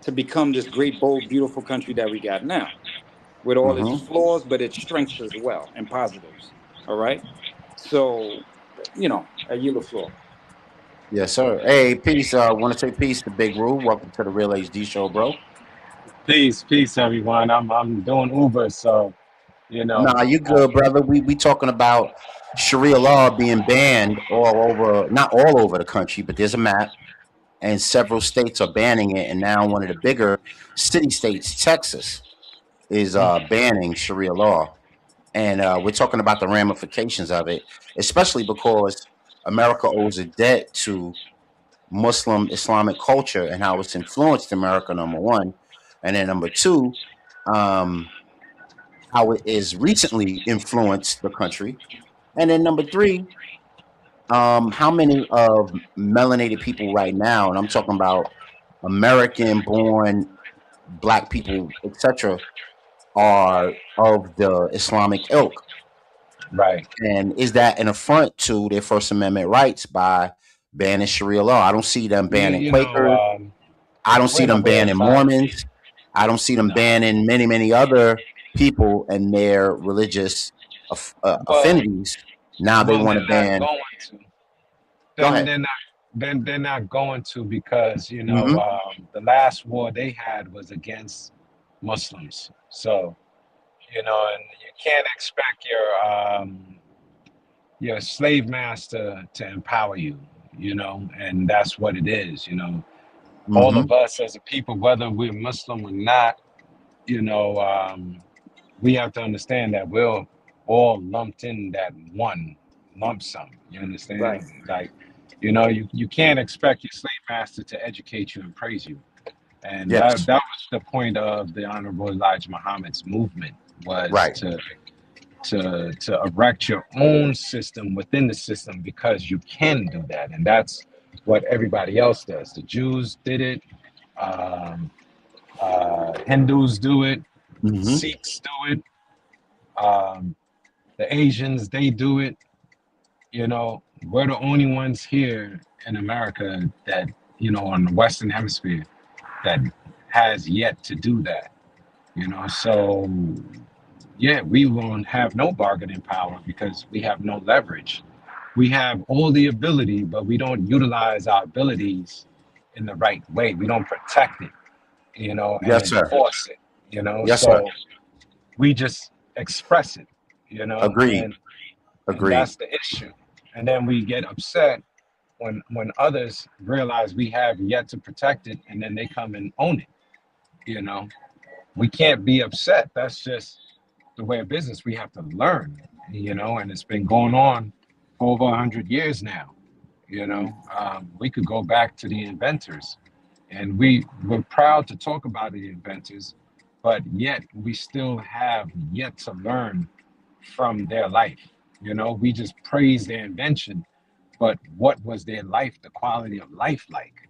to become this great, bold, beautiful country that we got now, with all its Mm-hmm. flaws, but its strengths as well and positives. All right. So, I yield the floor. Yes, sir. Hey, peace. Want to say peace to Big Rube. Welcome to the Real HD Show, bro. Peace, everyone. I'm doing Uber, so Nah, you uh, good, brother. We talking about Sharia law being banned all over, not all over the country, but there's a map, and several states are banning it, and now one of the bigger city states, Texas, is banning Sharia law, and we're talking about the ramifications of it, especially because America owes a debt to Muslim Islamic culture and how it's influenced America. Number one, and then number two, um, how it is recently influenced the country, and then number three, how many of melanated people right now, and I'm talking about American-born Black people, etc., are of the Islamic ilk, right. and is that an affront to their First Amendment rights by banning Sharia law? I don't see them You banning you know, Quakers. I don't we're see in a them weird banning time. Mormons. I don't see them No, banning many other people and their religious well, affinities. Now they well, want to they're not ban. going to. Go Then ahead. they're not going to because Mm-hmm. the last war they had was against Muslims. So and you can't expect your slave master to empower you. And that's what it is. All Mm-hmm. of us as a people, whether we're Muslim or not, you know, um, we have to understand that we're all lumped in that one lump sum. You Right. understand? Like, you can't expect your slave master to educate you and praise you. And that Yes. that was the point of the Honorable Elijah Muhammad's movement was Right. to erect your own system within the system because you can do that. And that's what everybody else does. The Jews did it, Um, Hindus do it. Hmm. Sikhs do it. Um, the Asians, they do it. You know, we're the only ones here in America that, you know, on the Western Hemisphere that has yet to do that. You know, so yeah, we won't have no bargaining power because we have no leverage. We have all the ability, but we don't utilize our abilities in the right way. We don't protect it, you know, and Yes, sir. enforce it, you know. Yes, sir. So we just express it, you know, Agreed. and Agreed. that's the issue. And then we get upset when others realize we have yet to protect it, and then they come and own it, you know. We can't be upset. That's just the way of business. We have to learn, you know, and it's been going on for over 100 years now. You know, we could go back to the inventors, and we're proud to talk about the inventors, but yet we still have yet to learn from their life. You know, we just praise their invention, but what was their life, the quality of life like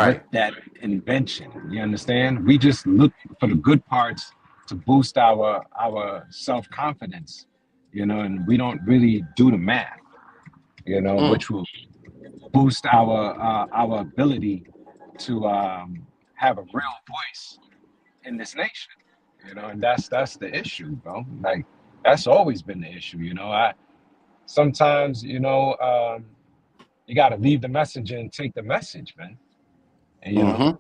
with Right. that invention? You understand? We just look for the good parts to boost our self confidence, you know, and we don't really do the math, you know, Mm. which will boost our ability to have a real voice in this nation, you know, and that's the issue, bro. Like that's always been the issue, you know. I sometimes, you know, you got to leave the messenger and take the message, man, and you know, Hmm.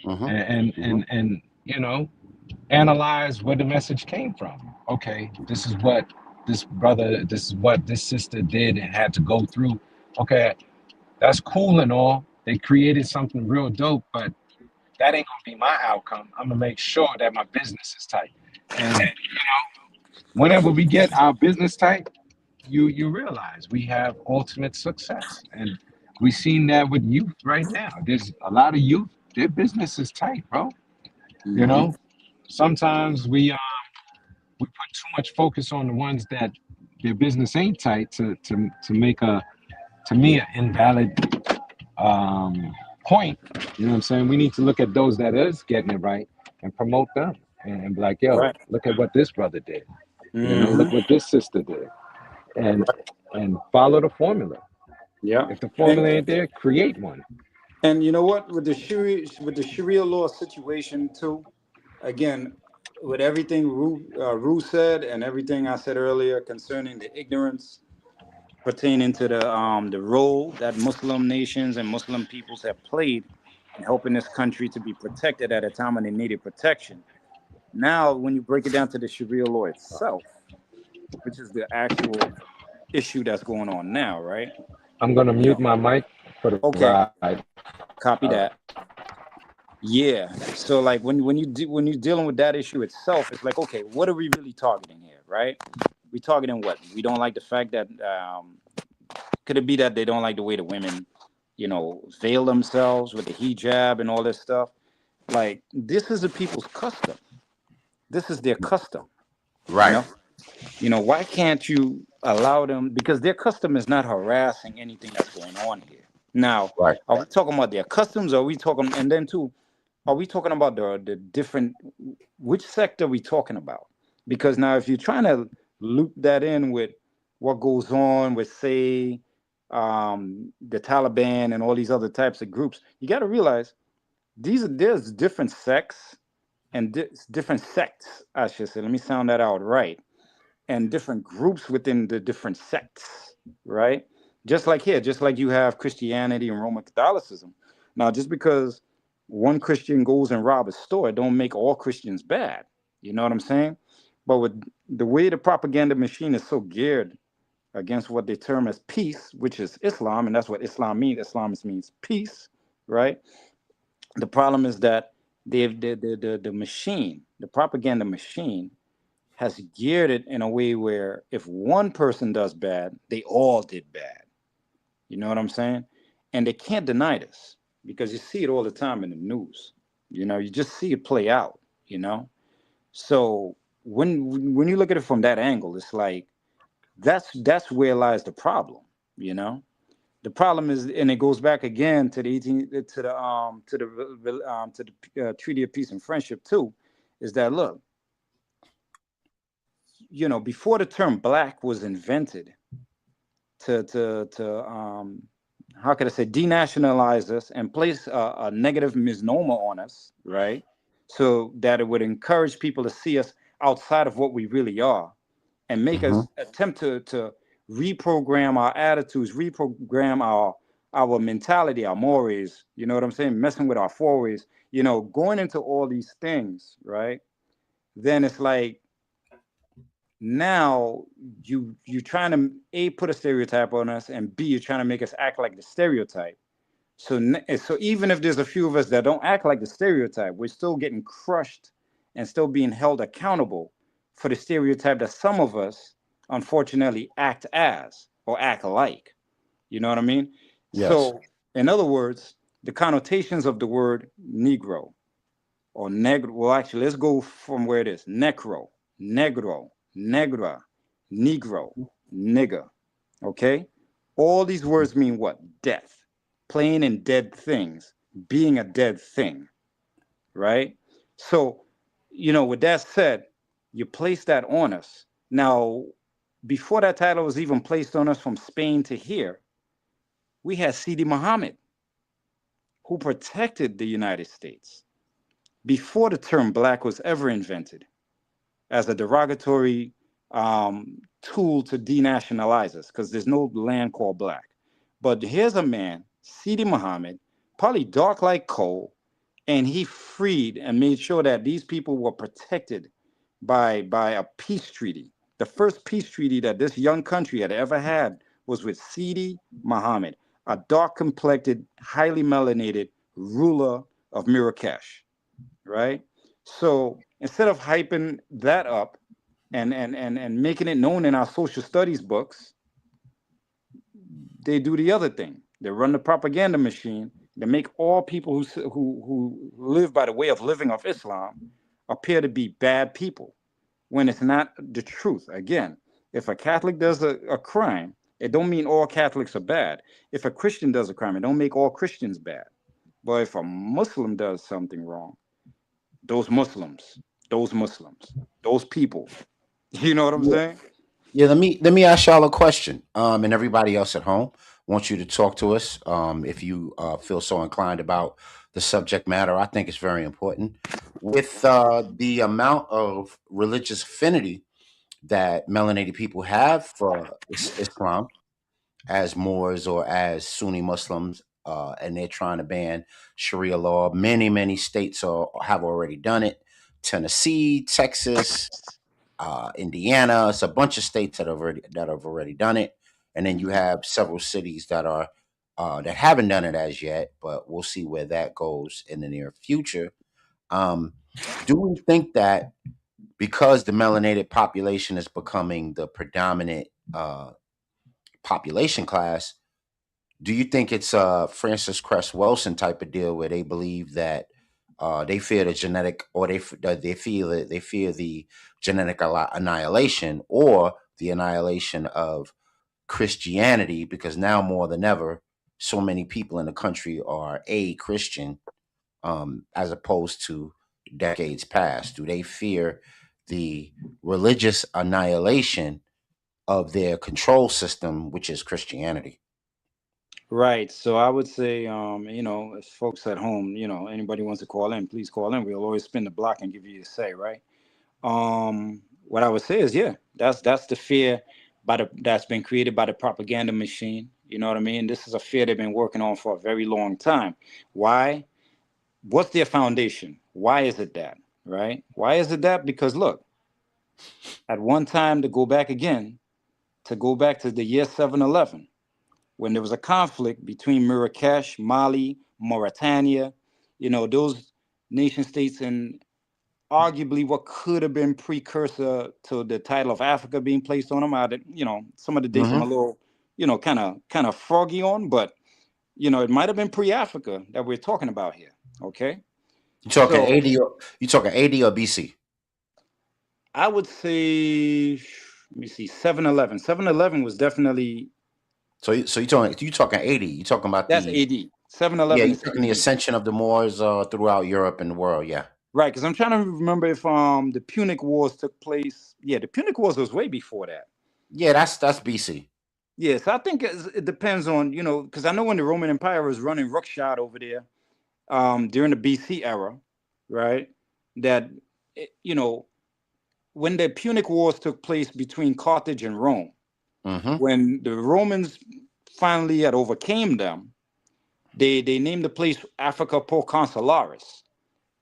Hmm. Hmm. and you know, analyze where the message came from. Okay, this is what this brother, this is what this sister did and had to go through. Okay, that's cool and all. They created something real dope, but that ain't gonna be my outcome. I'm gonna make sure that my business is tight. And whenever we get our business tight, you realize we have ultimate success. And we've seen that with youth right now. There's a lot of youth, their business is tight, bro. You Mm-hmm. know, sometimes we put too much focus on the ones that their business ain't tight to make a to me an invalid um, point. You know what I'm saying? We need to look at those that is getting it right and promote them and be like, yo, Right. look at what this brother did. You know, Mm-hmm. look what this sister did, and Right. and follow the formula. Yeah. If the And formula ain't there, create one. you know what, with the Sharia law situation too, again, with everything Ru said and everything I said earlier concerning the ignorance pertaining to the role that Muslim nations and Muslim peoples have played in helping this country to be protected at a time when they needed protection. Now, when you break it down to the Sharia law itself, which is the actual issue that's going on now, right? I'm gonna You mute know, my mic for the okay, ride. copy All right. that. Yeah. So like when you're dealing with that issue itself, it's like, okay, what are we really targeting here, right? We targeting what? We don't like the fact that could it be that they don't like the way the women, veil themselves with the hijab and all this stuff? Like this is the people's custom. This is their custom, you Right. know? Why can't you allow them, because their custom is not harassing anything that's going on here. Now, Right. are we talking about their customs? Or are we talking, and then too, are we talking about the different, which sect are we talking about? Because now if you're trying to loop that in with what goes on with, say, the Taliban and all these other types of groups, you got to realize there's different sects and different sects, I should say. Let me sound that out right. And different groups within the different sects, right? Just like here, just like you have Christianity and Roman Catholicism. Now, just because one Christian goes and rob a store, don't make all Christians bad. You know what I'm saying? But with the way the propaganda machine is so geared against what they term as peace, which is Islam, and that's what Islam means. Islam means peace, right? The problem is that the machine, the propaganda machine, has geared it in a way where if one person does bad, they all did bad. You know what I'm saying? And they can't deny this because you see it all the time in the news. You just see it play out, you know? So when you look at it from that angle, it's like that's where lies the problem, you know? The problem is, and it goes back again to the 18 to the Treaty of Peace and Friendship too, is that look, before the term black was invented to how could I say, denationalize us and place a negative misnomer on us, right? So that it would encourage people to see us outside of what we really are, and make Mm-hmm. us attempt to reprogram our attitudes, reprogram our mentality, our mores. You know what I'm saying? Messing with our forays. Going into all these things, right? Then it's like, now you trying to, A, put a stereotype on us, and B, you're trying to make us act like the stereotype. So even if there's a few of us that don't act like the stereotype, we're still getting crushed and still being held accountable for the stereotype that some of us unfortunately act as or act like. You know what I mean? Yes. So in other words, the connotations of the word negro or negro, well, actually, let's go from where it is: necro, negro, negra, negro, nigger. Okay? All these words mean what? Death. Plain and dead things, being a dead thing, right? So, with that said, you place that on us. Now, before that title was even placed on us from Spain to here, we had Sidi Muhammad, who protected the United States before the term black was ever invented as a derogatory tool to denationalize us, because there's no land called black. But here's a man, Sidi Muhammad, probably dark like coal, and he freed and made sure that these people were protected by a peace treaty. The first peace treaty that this young country had ever had was with Sidi Muhammad, a dark complected, highly melanated ruler of Marrakesh, right? So instead of hyping that up and making it known in our social studies books, they do the other thing. They run the propaganda machine. They make all people who live by the way of living of Islam appear to be bad people, when it's not the truth. Again, if a Catholic does a crime, it don't mean all Catholics are bad. If a Christian does a crime, it don't make all Christians bad. But if a Muslim does something wrong, those Muslims, those Muslims, those people, you know what I'm Yeah. saying? Yeah, let me ask y'all a question. And everybody else at home, want you to talk to us. If you feel so inclined about the subject matter, I think it's very important. With the amount of religious affinity that melanated people have for Islam, as Moors or as Sunni Muslims, and they're trying to ban Sharia law. Many states have already done it. Tennessee, Texas, Indiana. It's a bunch of states that have already done it, and then you have several cities that haven't done it as yet. But we'll see where that goes in the near future. Um, do we think that because the melanated population is becoming the predominant population class, do you think it's a Francis Cress Wilson type of deal where they believe that they fear the genetic, or they fear the genetic annihilation, or the annihilation of Christianity, because now more than ever, so many people in the country are a Christian, as opposed to decades past? Do they fear the religious annihilation of their control system, which is Christianity? Right. So I would say, if folks at home, anybody wants to call in, please call in. We'll always spin the block and give you a say, right? What I would say is, yeah, that's the fear that's been created by the propaganda machine. You know what I mean? This is a fear they've been working on for a very long time. Why? What's their foundation? Why is it that? Right? Why is it that? Because look, at one time, to go back to the year 711, when there was a conflict between Marrakesh, Mali, Mauritania, those nation states, and arguably what could have been precursor to the title of Africa being placed on them. Some of the dates I'm a Hmm. little, kind of froggy on, but it might have been pre-Africa that we're talking about here. Okay, You talking so 80 or you talking 80 or BC? I would say, let me see, 711. 711 was definitely So you talking 80? You talking about That's the AD. yeah? 711 You is talking the AD. ascension of the Moors throughout Europe and the world? Yeah, Right, because I'm trying to remember if the Punic Wars took place. Yeah, the Punic Wars was way before that. yeah. That's BC. Yes, I think it depends on, because I know when the Roman Empire was running roughshod over there, during the BC era, right? That you know when the Punic Wars took place between Carthage and Rome, Mm-hmm. when the Romans finally had overcame them, they named the place Africa Proconsularis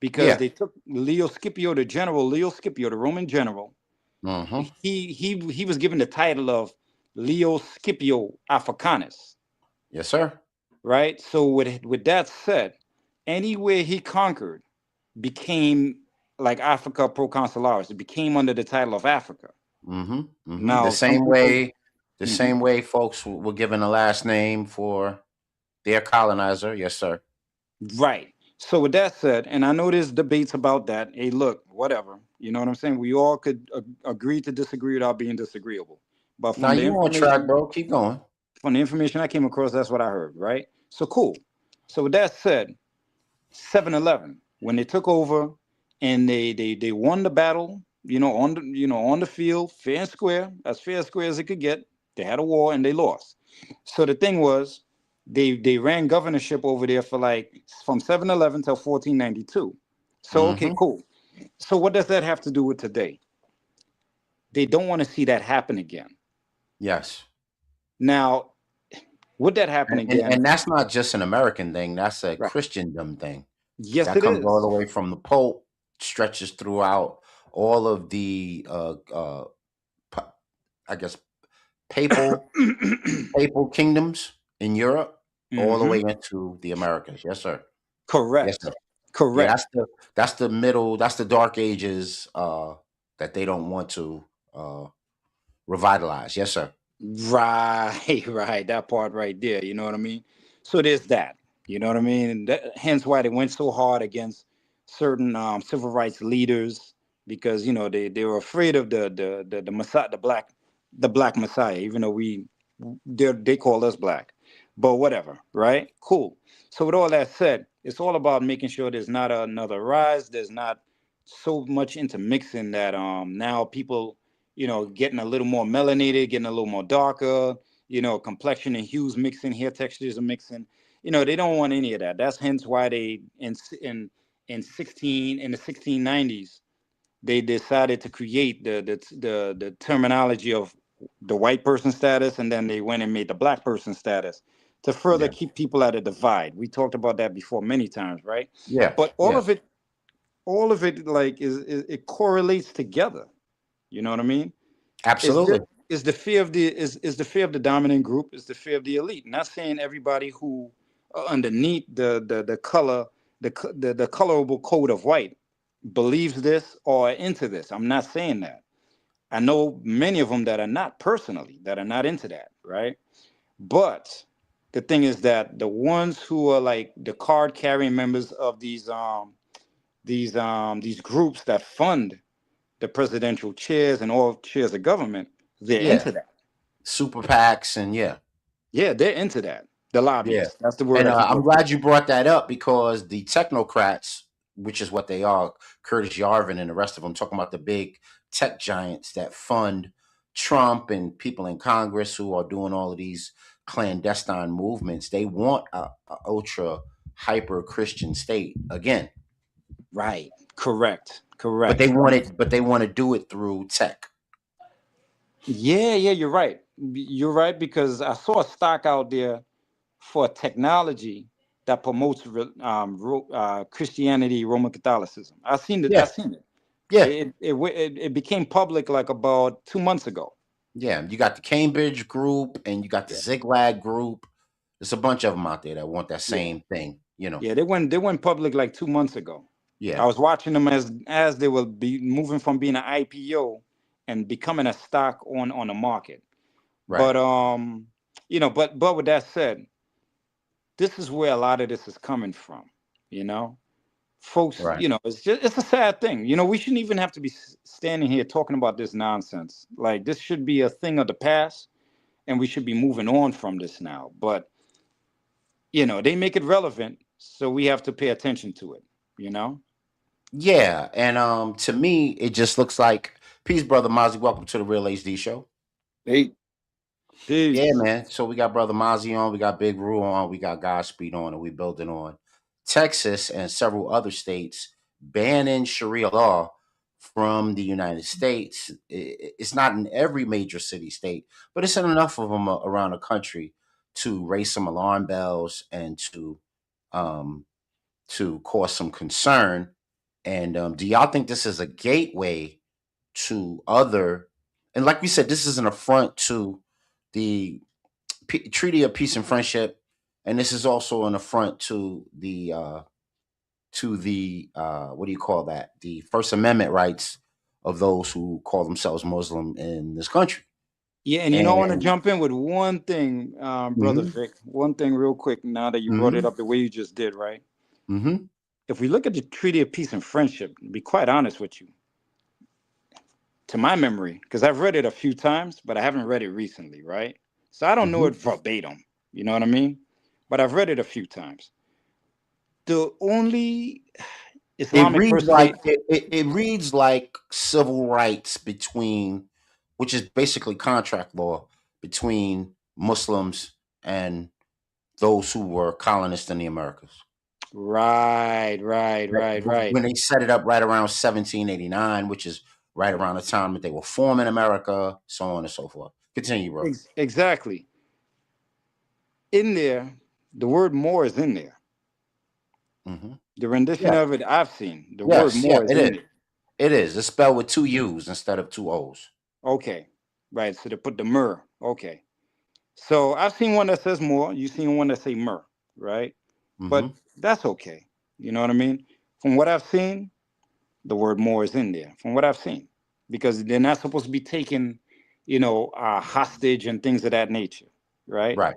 because Yeah. they took Leo Scipio, the general, Leo Scipio, the Roman general. Mm-hmm. He was given the title of Leo Scipio Africanus, Yes, sir. right? So with that said, anywhere he conquered became like Africa Proconsularis. It became under the title of Africa. Mm-hmm. Mm-hmm. Now, some people, The mhm, same way folks were given a last name for their colonizer. Yes, sir. right. So with that said, and I know there's debates about that. Hey, look, whatever. You know what I'm saying? We all could agree to disagree without being disagreeable. But Now you on track, bro. Keep going. from the information I came across, that's what I heard, right? So cool. So with that said, 7-Eleven, when they took over and they won the battle, on the field, fair and square, as fair and square as it could get. They had a war and they lost. So the thing was, they ran governorship over there for like from 7-Eleven till 1492. So okay, Mm-hmm. cool. So what does that have to do with today? They don't want to see that happen again. Yes. Now, would that happen And again? that's not just an American thing. That's a Right. Christendom thing. Yes, That it comes all the is. way from the Pope, stretches throughout all of the pa- I guess papal papal kingdoms in Europe, all the way Hmm. into the Americas. Yes, sir. Yes, sir. Correct. Yeah, Correct. that's the middle, that's the dark ages that they don't want to uh revitalize. Yes, sir. Right, right. That part right there. You know what I mean? So there's that. You know what I mean? And hence why they went so hard against certain civil rights leaders because they were afraid of the Messiah, the black Messiah. Even though they call us black, but whatever. Right? Cool. So with all that said, it's all about making sure there's not another rise. There's not so much intermixing that now people getting a little more melanated, getting a little more darker, complexion and hues mixing, hair textures are mixing. They don't want any of that. That's hence why they in the 1690s they decided to create the terminology of the white person status, and then they went and made the black person status to further Yeah. keep people at a divide. We talked about that before many times, right? Yeah. But all Yeah. of it like is it correlates together. You know what I mean? Is Absolutely. there is the fear of is the fear of the dominant group, is the fear of the elite. Not saying everybody who are underneath the color the colorable code of white believes this or are into this. I'm not saying that. I know many of them that are not personally, that are not into that, right? But the thing is that the ones who are like the card carrying members of these groups that fund the presidential chairs and all chairs of government, they're Yeah. into that. Super PACs and yeah. Yeah, they're into that. The Yeah. lobbyists. That's the word And I keep I'm looking glad you brought that up because the technocrats, which is what they are, Curtis Yarvin and the rest of them, talking about the big tech giants that fund Trump and people in Congress who are doing all of these clandestine movements. They want a ultra hyper Christian state again, for. Right. Correct. but they Correct. want it. But they want to do it through tech. Yeah, yeah, you're right. You're right because I saw a stock out there for technology that promotes Christianity, Roman Catholicism. I seen it. I Yeah. seen it. Yeah. It became public like about 2 months ago. Yeah. You got the Cambridge group and you got the Yeah. Ziglag group. There's a bunch of them out there that want that Yeah. same thing. Yeah, they went public like 2 months ago. Yeah. I was watching them as they will be moving from being an IPO and becoming a stock on the market. Right. But but with that said, this is where a lot of this is coming from. You know, folks. Right. It's a sad thing. We shouldn't even have to be standing here talking about this nonsense. Like this should be a thing of the past. and we should be moving on from this now. But they make it relevant, so we have to pay attention to it. You know. Yeah, and to me, it just looks like peace, brother Mozzie. Welcome to the Real HD Show. Hey, Yeah, Peace. man. So we got brother Mozzie on, we got Big Rue on, we got Godspeed on, and we building on Texas and several other states banning Sharia law from the United States. It's not in every major city state, but it's in enough of them around the country to raise some alarm bells and um, to cause some concern. And do y'all think this is a gateway to other? And like we said, this is an affront to the Treaty of Peace and Friendship, and this is also an affront to the what do you call that? The First Amendment rights of those who call themselves Muslim in this country. Yeah, and I want to And jump in with one thing, brother hmm Vic. One thing, real quick. Now that you brought it hmm up the way you just did, right? hmm If we look at the Treaty of Peace and Friendship, to be quite honest with you, to my memory, because I've read it a few times, but I haven't read it recently, right? So I don't know hmm it verbatim. You know what I mean? But I've read it a few times. The only it Islamic reads person like they it reads like civil rights between, which is basically contract law between Muslims and those who were colonists in the Americas. right, right, Right, right, right. when they set it up right around 1789, which is right around the time that they were forming America, so on and so forth. Continue, bro. Exactly. In there, the word more is in there. hmm The rendition Yeah. of it I've seen, the word Yes. Yeah. more is It in is. there. It is. It's spelled with two U's instead of two O's. Okay. Right. So they put the myrrh. Okay. So I've seen one that says more. You've seen one that say myrrh, right? But hmm that's okay. You know what I mean? From what I've seen, the word more is in there. From what I've seen, because they're not supposed to be taken, hostage and things of that nature, right? Right.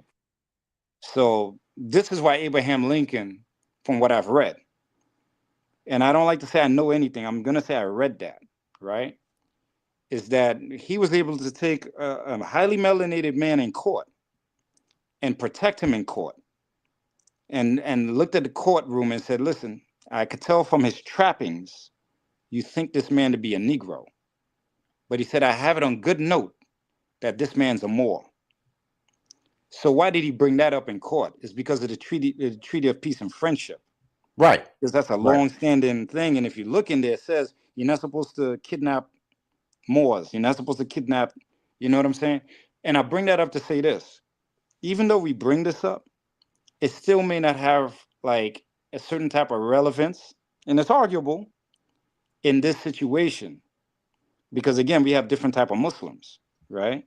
So this is why Abraham Lincoln, from what I've read, and I don't like to say I know anything. I'm gonna say I read that, right? Is that he was able to take a highly melanated man in court and protect him in court, and looked at the courtroom and said, "Listen, I could tell from his trappings, you think this man to be a Negro, but he said I have it on good note that this man's a Moor." So why did he bring that up in court? It's because of the Treaty of Peace and Friendship, Right. because that's a Right. long-standing thing. And if you look in there, it says you're not supposed to kidnap Moors. You're not supposed to kidnap. You know what I'm saying? And I bring that up to say this: even though we bring this up, it still may not have like a certain type of relevance, and it's arguable in this situation because again, we have different type of Muslims, right?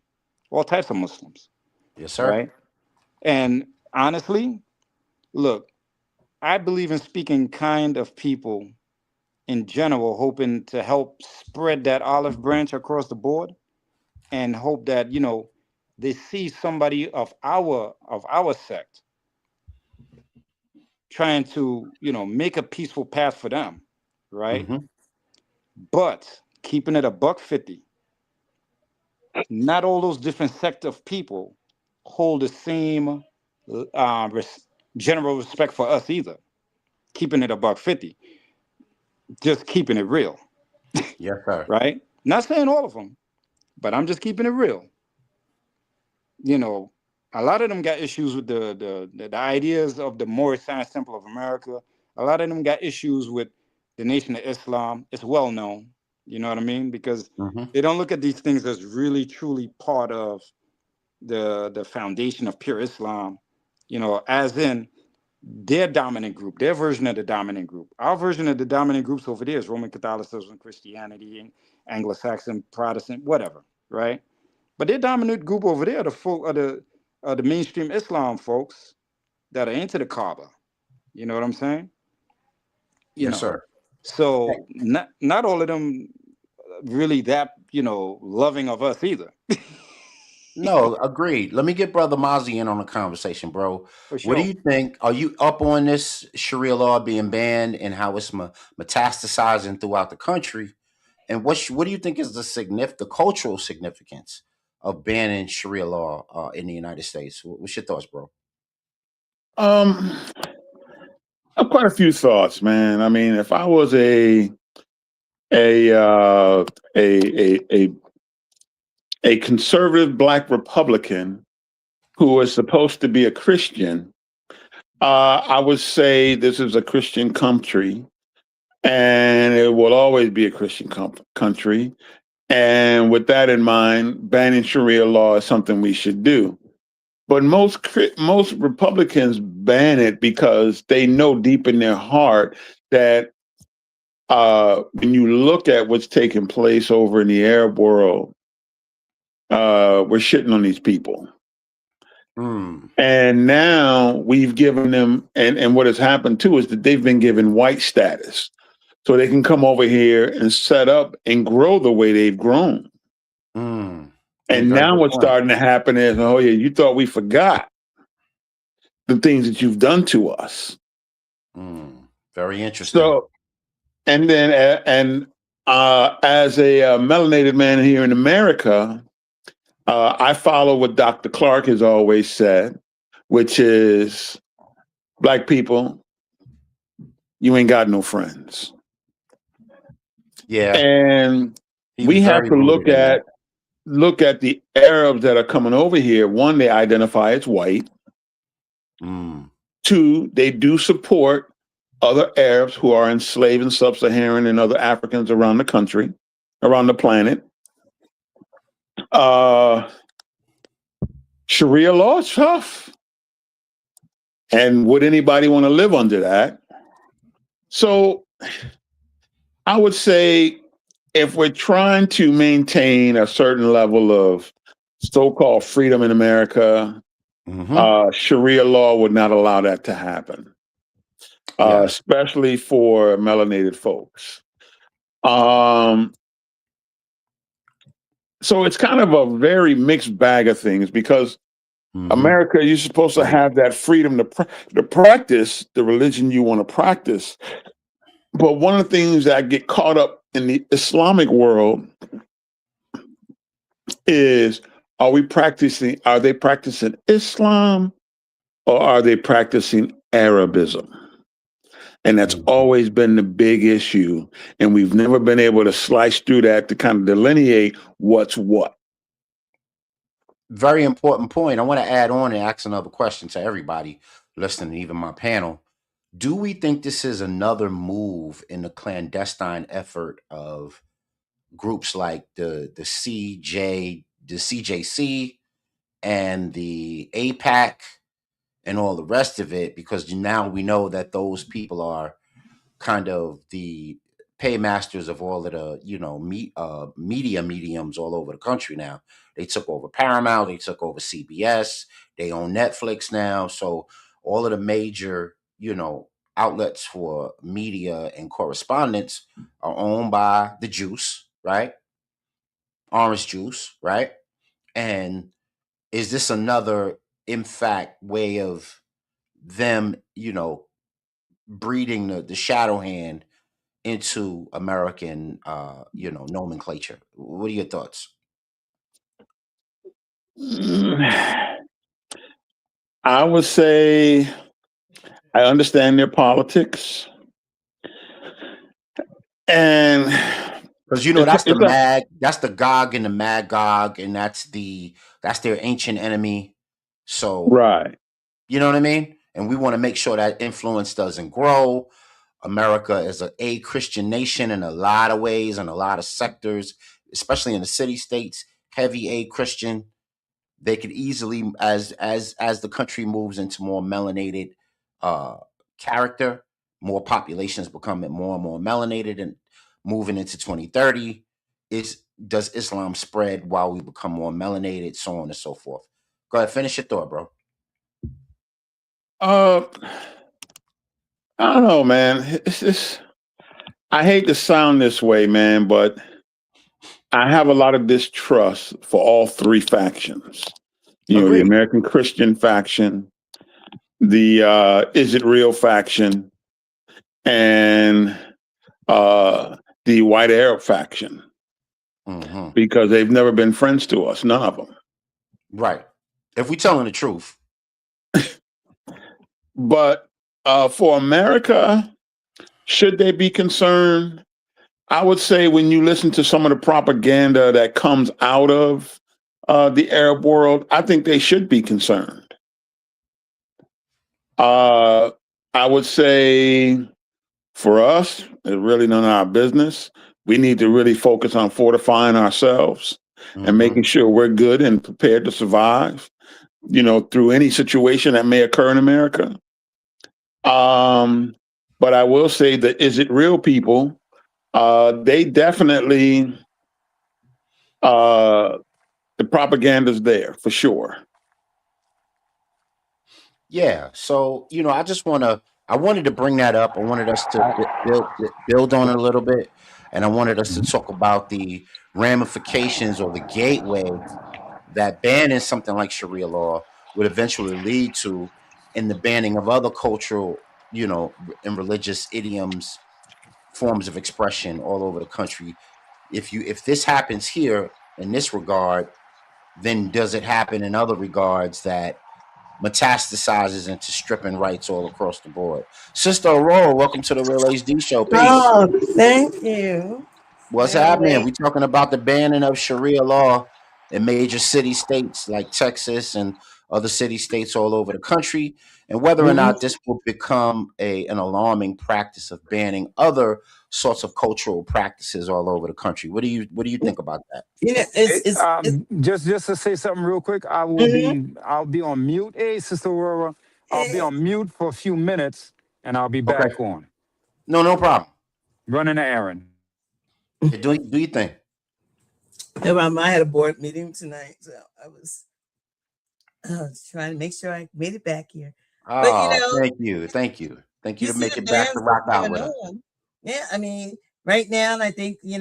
All types of Muslims, Yes, sir. right? And honestly, look, I believe in speaking kind of people in general, hoping to help spread that olive branch across the board and hope that they see somebody of our sect trying to make a peaceful path for them, right? hmm But keeping it a buck 50, not all those different sect of people hold the same uh, res- general respect for us either. Keeping it a buck 50, just keeping it real, Yes, sir. right? Not saying all of them, but I'm just keeping it real. you know, a lot of them got issues with the ideas of the Moorish Science Temple of America. A lot of them got issues with the Nation of Islam. It's well known. You know what I mean? Because hmm they don't look at these things as really truly part of the foundation of pure Islam. As in their dominant group, their version of the dominant group. Our version of the dominant groups over there is Roman Catholicism, Christianity, and Anglo-Saxon, Protestant, whatever, right? But their dominant group over there are the mainstream Islam folks that are into the Kaaba. You know what I'm saying? You Yes, know, sir. so not all of them really that loving of us either. No, agreed. Let me get Brother Mozzie in on the conversation, bro. For What do sure. you think? Are you up on this Sharia law being banned and how it's metastasizing throughout the country? And what do you think is the cultural significance of banning Sharia law in the United States? What's your thoughts, bro? Um, I've quite a few thoughts, man. I mean, if I was a uh, a a conservative black Republican who was supposed to be a Christian, I would say this is a Christian country, and it will always be a Christian country. And with that in mind, banning Sharia law is something we should do. But most Republicans ban it because they know deep in their heart that when you look at what's taking place over in the Arab world, we're shitting on these people. Mm. And now we've given them, and what has happened too is that they've been given white status. So they can come over here and set up and grow the way they've grown. Mm. And Very now good what's point. starting to happen is, oh yeah, you thought we forgot the things that you've done to us. Very interesting. So, and then, as a melanated man here in America, I follow what Dr. Clark has always said, which is black people, you ain't got no friends. Yeah, And he was we have very to rooted in that. look at the Arabs that are coming over here. One, they identify as white. Mm. Two, they do support other Arabs who are enslaved in sub-Saharan and other Africans around the country, around the planet. Sharia law is tough. And would anybody want to live under that? So I would say if we're trying to maintain a certain level of so-called freedom in America, Sharia law would not allow that to happen, Yeah. especially for melanated folks. Um, so it's kind of a very mixed bag of things because America, you're supposed to Right. have that freedom to practice the religion you want to practice. But one of the things that get caught up in the Islamic world is are they practicing Islam or are they practicing Arabism? And that's always been the big issue. And we've never been able to slice through that to kind of delineate what's what. Very important point. I want to add on and ask another question to everybody listening, even my panel. Do we think this is another move in the clandestine effort of groups like the CJC, and the APAC, and all the rest of it? Because now we know that those people are kind of the paymasters of all of the media mediums all over the country now. They took over Paramount, they took over CBS, they own Netflix now. So all of the major outlets for media and correspondence are owned by the juice, right? Orange juice, right? And is this another, in fact, way of them breeding the shadow hand into American, nomenclature? What are your thoughts? I would say I understand their politics. And Because it's, that's the it's a, that's the Gog and the Magog, and that's their ancient enemy. So right. you know what I mean? And we want to make sure that influence doesn't grow. America is a Christian nation in a lot of ways and a lot of sectors, especially in the city states, heavy A Christian. They could easily, as the country moves into more melanated uh character, more populations becoming more and more melanated, and moving into 2030, is does Islam spread while we become more melanated, so on and so forth? Go ahead, finish your thought, bro. Uh, I don't know, man. It's just, I hate to sound this way, man, but I have a lot of distrust for all three factions. The Agreed. American Christian faction, the Is It Real faction, and the white Arab faction. Mm-hmm. because they've never been friends to us, none of them. Right. If we telling the truth. But for America, should they be concerned? I would say when you listen to some of the propaganda that comes out of the Arab world, I think they should be concerned. I would say for us, it's really none of our business. We need to really focus on fortifying ourselves and Mm-hmm. making sure we're good and prepared to survive, through any situation that may occur in America. But I will say that is it real people? They definitely uh, the propaganda's there for sure. Yeah. So, I wanted to bring that up. I wanted us to build on it a little bit. And I wanted us to talk about the ramifications or the gateway that banning something like Sharia law would eventually lead to in the banning of other cultural, and religious idioms, forms of expression all over the country. If this happens here in this regard, then does it happen in other regards that metastasizes into stripping rights all across the board? Sister Aurora, welcome to the Real HD Show. Peace. Oh, thank you. What's Been happening? wait. We talking about the banning of Sharia law in major city states like Texas and other city states all over the country, and whether or Mhm. not this will become an alarming practice of banning other sorts of cultural practices all over the country. What do you think about that? It's Just to say something real quick, mhm. I'll be on mute. Hey, Sister Aurora, I'll be Eh, on mute for a few minutes, and I'll be Okay. back on No problem. running an errand. Yeah, do you think? I had a board meeting tonight, so I was trying to make sure I made it back here. But Oh, thank you you to see make the it back to bans rock that's out going with us. on. Yeah, I mean, right now, I think you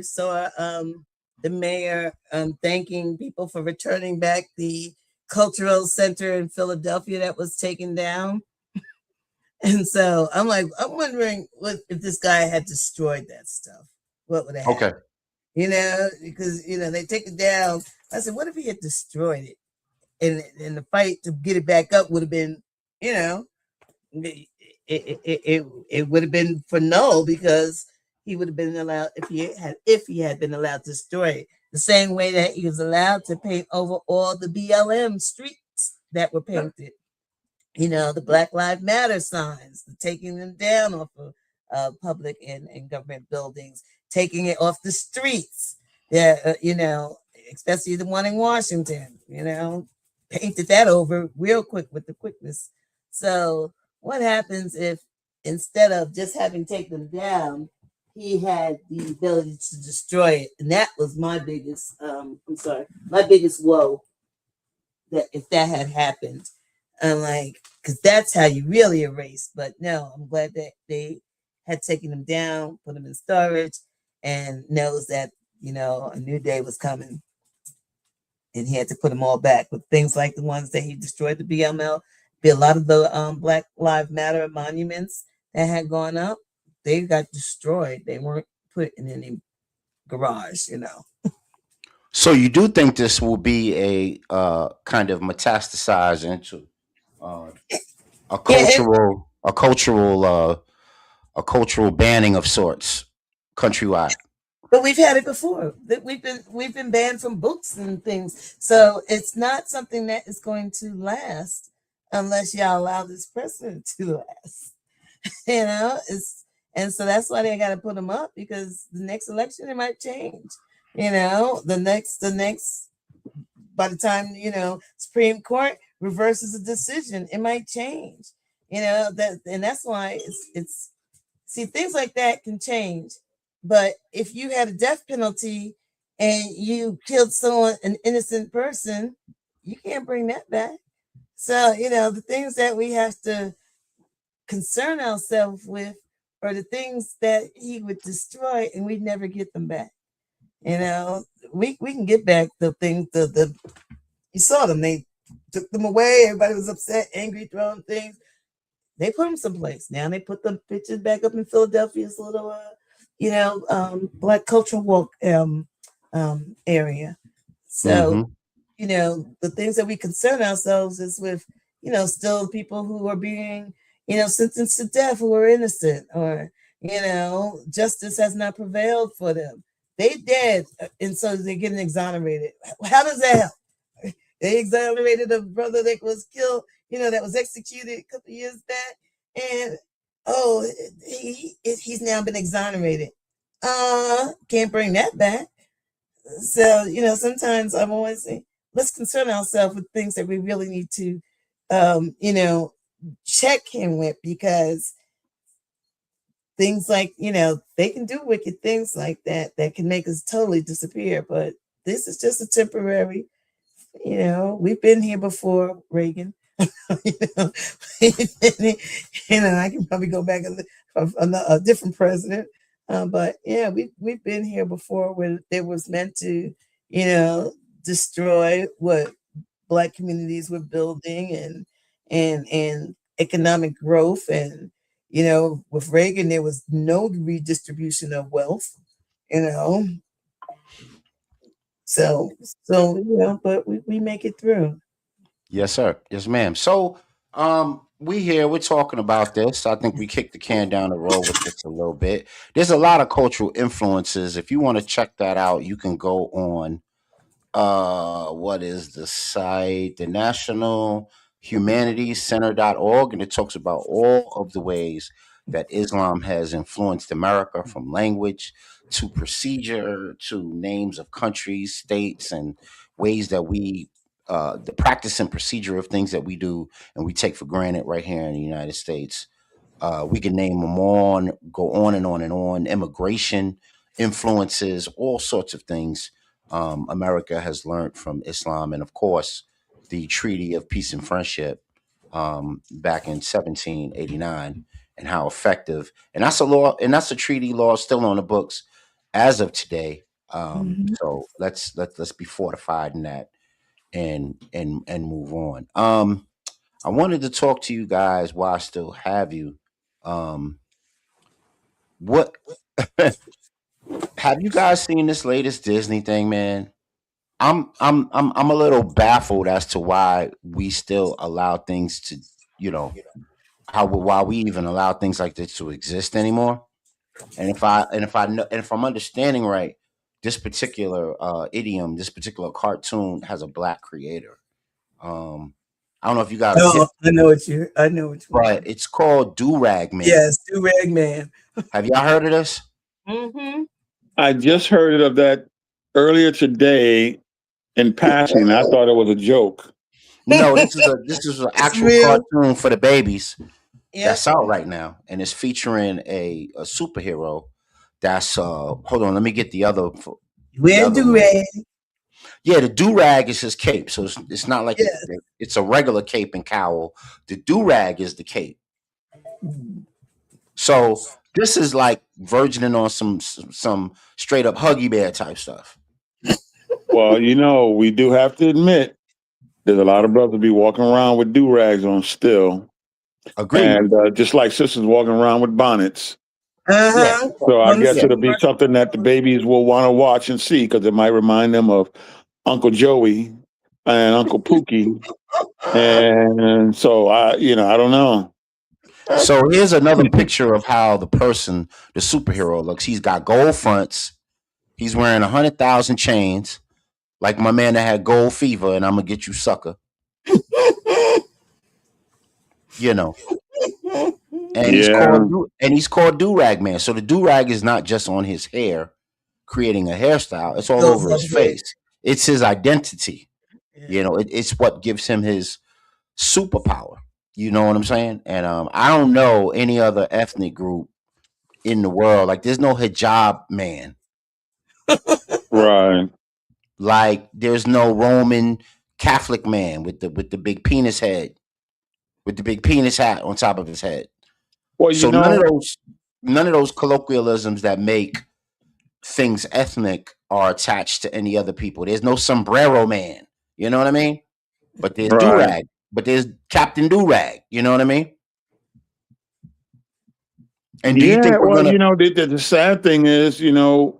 saw the mayor thanking people for returning back the cultural center in Philadelphia that was taken down. And so I'm wondering what if this guy had destroyed that stuff, what would have Okay. happened? Because they take it down. I said, what if he had destroyed it? And the fight to get it back up would have been, you know, it would have been for null because he would have been allowed if he had been allowed to destroy it. The same way that he was allowed to paint over all the BLM streets that were painted, the Black Lives Matter signs, taking them down off of public and government buildings, taking it off the streets. Yeah, especially the one in Washington, painted that over real quick with the quickness. So, what happens if instead of just having taken them down, he had the ability to destroy it? And that was my biggest, my biggest woe that if that had happened. I'm like, because that's how you really erase. But no, I'm glad that they had taken them down, put them in storage, and knows that a new day was coming, and he had to put them all back. With things like the ones that he destroyed, the BML, be a lot of the Black Lives Matter monuments that had gone up, they got destroyed. They weren't put in any garage. So you do think this will be a kind of metastasize into uh, a Yeah, cultural a cultural a cultural banning of sorts countrywide? but we've had it before. That we've been banned from books and things. So it's not something that is going to last unless y'all allow this precedent to last. It's and so that's why they got to put them up because the next election it might change. The next by the time Supreme Court reverses a decision, it might change. And that's why it's see, things like that can change. But if you had a death penalty and you killed someone, an innocent person, you can't bring that back. So, the things that we have to concern ourselves with are the things that he would destroy and we'd never get them back. We can get back the things, the you saw them, they took them away, everybody was upset, angry, throwing things. They put them someplace. Now they put the pictures back up in Philadelphia's little, Black Cultural Walk area. So, Mm-hmm. the things that we concern ourselves is with, still people who are being, sentenced to death who are innocent, or, justice has not prevailed for them. They dead, and so they're getting exonerated. How does that help? They exonerated a brother that was killed, that was executed a couple years back, and oh, he's now been exonerated. Can't bring that back. So, sometimes I'm always saying, let's concern ourselves with things that we really need to, um, you know, check him with, because things like, they can do wicked things like that can make us totally disappear. But this is just a temporary, we've been here before, Reagan. you know, I can probably go back a different president. But yeah, we've been here before, where it was meant to, you know, destroy what Black communities were building, and economic growth. And with Reagan, there was no redistribution of wealth. You know, so but we make it through. Yes, sir. Yes, ma'am. So, we here. We're talking about this. I think we kicked the can down the road with this a little bit. There's a lot of cultural influences. If you want to check that out, you can go on what is the site? The National Humanities Center.org, and it talks about all of the ways that Islam has influenced America, from language to procedure to names of countries, states, and ways that we the practice and procedure of things that we do and we take for granted right here in the United States. We can name them on, go on and on and on. Immigration influences, all sorts of things. America has learned from Islam, and of course, the Treaty of Peace and Friendship back in 1789, and how effective. And that's a law, and that's a treaty law still on the books as of today. Mhm. So let's be fortified in that, and move on. I wanted to talk to you guys while I still have you. Um, what have you guys seen this latest Disney thing, man? I'm a little baffled as to why we still allow things to, you know, why we even allow things like this to exist anymore. And if I'm understanding right, this particular idiom, this particular cartoon has a black creator. Um, I don't know if you got a hit, Oh, I know what you but mean. it's called Do Rag Man. Yes, do rag man. Have y'all heard of this? Mm-hmm. I just heard of that earlier today in passing. I thought it was a joke. No, this is an It's actual real. cartoon for the babies Yep. that's out right now, and it's featuring a superhero. That's hold on, let me get the Wear other do one. rag. Yeah, the do rag is his cape, so it's not like Yes. it's a regular cape and cowl. The do rag is the cape. So this is like virgining on some straight up Huggy Bear type stuff. Well, we do have to admit there's a lot of brothers be walking around with do rags on still, Agreed. and just like sisters walking around with bonnets. Yeah, Uh-huh. So I On the guess yeah. it'll be supermarket. something that the babies will want to watch and see because it might remind them of Uncle Joey and Uncle Pookie. And so I don't know. So here's another picture of how the superhero looks. He's got gold fronts. He's wearing 100,000 chains, like my man that had gold fever, and I'm gonna get you, sucker. You know, and Yeah, he's called Do Rag Man. So the do rag is not just on his hair, creating a hairstyle. It's all Goes over up his here. face. It's his identity. Yeah. It's what gives him his superpower. You know what I'm saying? And I don't know any other ethnic group in the world. Like, there's no hijab man. right. Like, there's no Roman Catholic man with the big penis head, with the big penis hat on top of his head. Well, So none of those colloquialisms that make things ethnic are attached to any other people. There's no sombrero man. You know what I mean? But there's right. Durag. But there's Captain Durag. You know what I mean? And do you Yeah, think we're well, gonna? the sad thing is,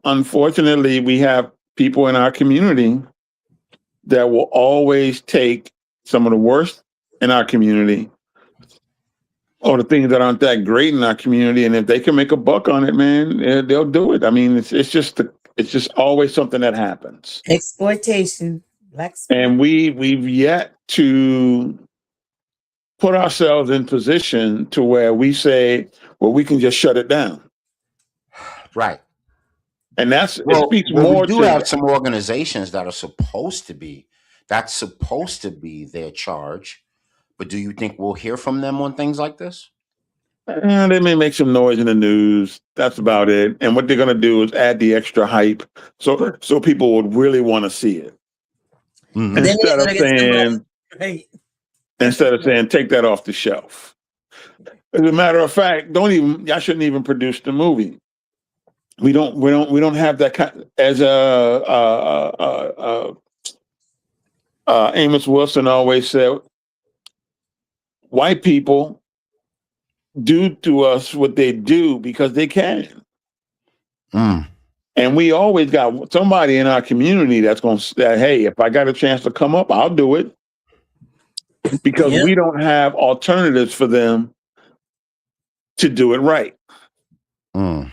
unfortunately, we have people in our community that will always take some of the worst in our community or the things that aren't that great in our community, and if they can make a buck on it, man, they'll do it. I mean, it's just always something that happens, Exploitation, black and exploitation. we've yet to put ourselves in position to where we say, well, we can just shut it down, Right. and it Well, speaks well, we more do to have some organizations that are supposed to be. That's supposed to be their charge. But do you think we'll hear from them on things like this? They may make some noise in the news. That's about it. And what they're going to do is add the extra hype, so people would really want to see it Mm-hmm. Then instead they're of gonna get somebody. saying Right. take that off the shelf. As a matter of fact, don't even I shouldn't even produce the movie. We don't have that kind as Amos Wilson always said. White people do to us what they do because they can. Mm. And we always got somebody in our community that's going to say, hey, if I got a chance to come up, I'll do it because Yep. we don't have alternatives for them to do it right. Mm.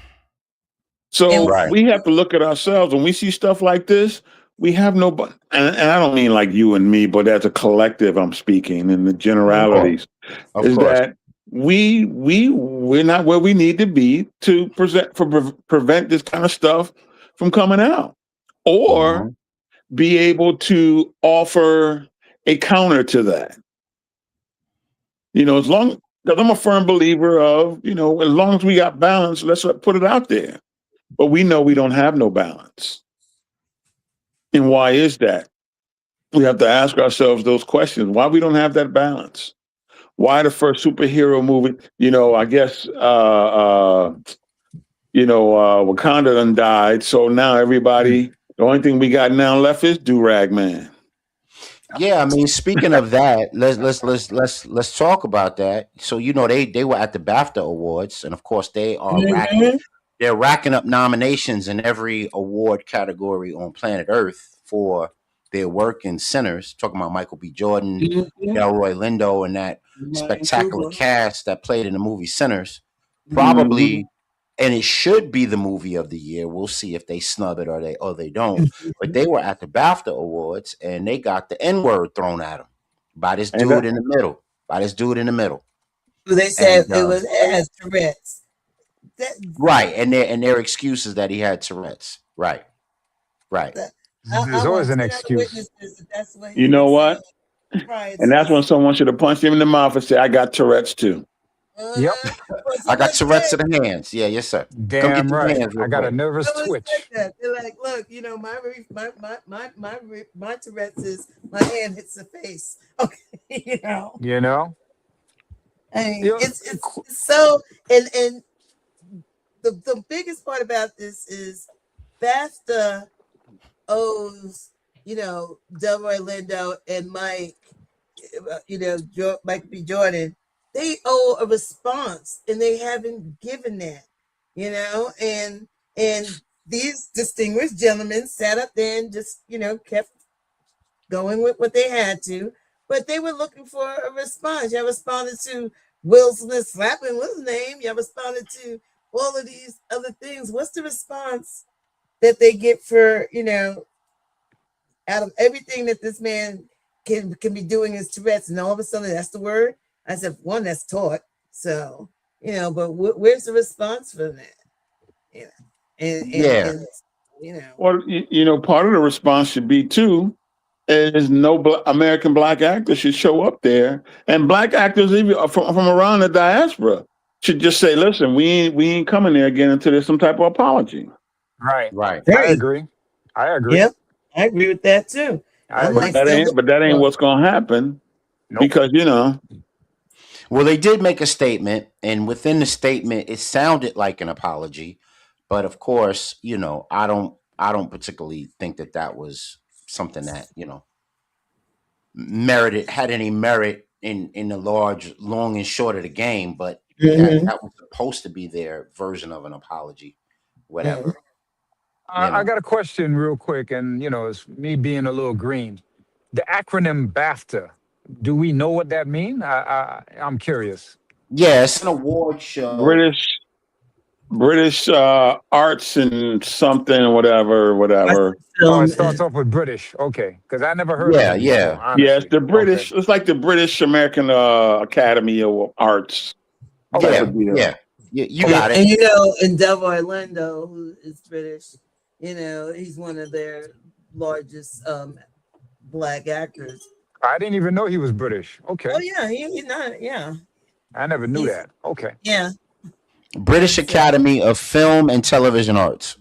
So And Right. we have to look at ourselves when we see stuff like this. We have no, and I don't mean like you and me, but as a collective, I'm speaking in the Of course. generalities. Of Is course. that we're not where we need to be to prevent this kind of stuff from coming out, or Mhm. be able to offer a counter to that. As long because I'm a firm believer of, as long as we got balance, let's put it out there. But we know we don't have no balance. And why is that? We have to ask ourselves those questions. Why we don't have that balance? Why the first superhero movie, I guess Wakanda done died. So now everybody, the only thing we got now left is Do-Rag Man. Yeah, I mean, speaking of that, let's talk about that. So they were at the BAFTA Awards, and of course Mhm. they're racking up nominations in every award category on planet Earth for their work in Sinners. Talking about Michael B. Jordan, Mhm. Delroy Lindo, and that Martin spectacular Kruger. cast that played in the movie Sinners. Mhm. Probably, and it should be the movie of the year. We'll see if they snub it or they don't. But they were at the BAFTA Awards and they got the N word thrown at them by this And dude in the middle. By this dude in the middle. Who they said And it has Tourette's. That, right, and their excuse is that he had Tourette's. Right, right. that I There's want always an 10 other excuse. witnesses if that's what you he know was saying what? prior And to that's when this. someone should have punched him in the mouth and said, I got Tourette's too. Yep. Well, I got someone Tourette's said, to the hands. Yeah, yes, sir. Come get Damn your right. hands I real got a quick. nervous someone said twitch. that. They're like, look, my Tourette's is my hand hits the face. Okay, You know? I mean, Yeah. it's so, and the biggest part about this is BAFTA owes, Delroy Lindo and Mike, Mike B. Jordan, they owe a response and they haven't given that, and these distinguished gentlemen sat up there and just, kept going with what they had to, but they were looking for a response. Y'all responded to Will Smith slapping what's his name. Y'all responded to all of these other things. What's the response that they get for, out of everything that this man can be doing is Tourette's, and all of a sudden that's the word? I said, one, that's taught. So, but where's the response for that? You know, Yeah. and Well, part of the response should be too is no American black actors should show up there, and black actors even from around the diaspora should just say, "Listen, we ain't coming there again until there's some type of apology." Right. Right. I very, agree. I agree. yep, I agree with that too. I I'm But like agree. that still ain't looking but that ain't for what's gonna happen Nope. because Well, they did make a statement, and within the statement, it sounded like an apology. But of course, I don't particularly think that was something that had any merit in the long and short of the game. But Mhm. that was supposed to be their version of an apology, Mhm. whatever. You I know. got a question real quick, and it's me being a little green. The acronym BAFTA. Do we know what that means? I'm curious. Yeah, it's an award show. British British arts and something, whatever, Arts whatever. and Oh, it film. starts off with British. Okay, because I never heard of Yeah, it before. yeah, Yes, Honestly. the Okay. British. It's like the British American Academy of Arts type Okay. yeah, of deal. yeah. You And, got it. and in Delvo Orlando, who is British, he's one of their largest black actors. I didn't even know he was British. Oh Okay. yeah, he's not. Yeah, I never knew he's that. Okay. yeah. British So Academy of Film and Television Arts.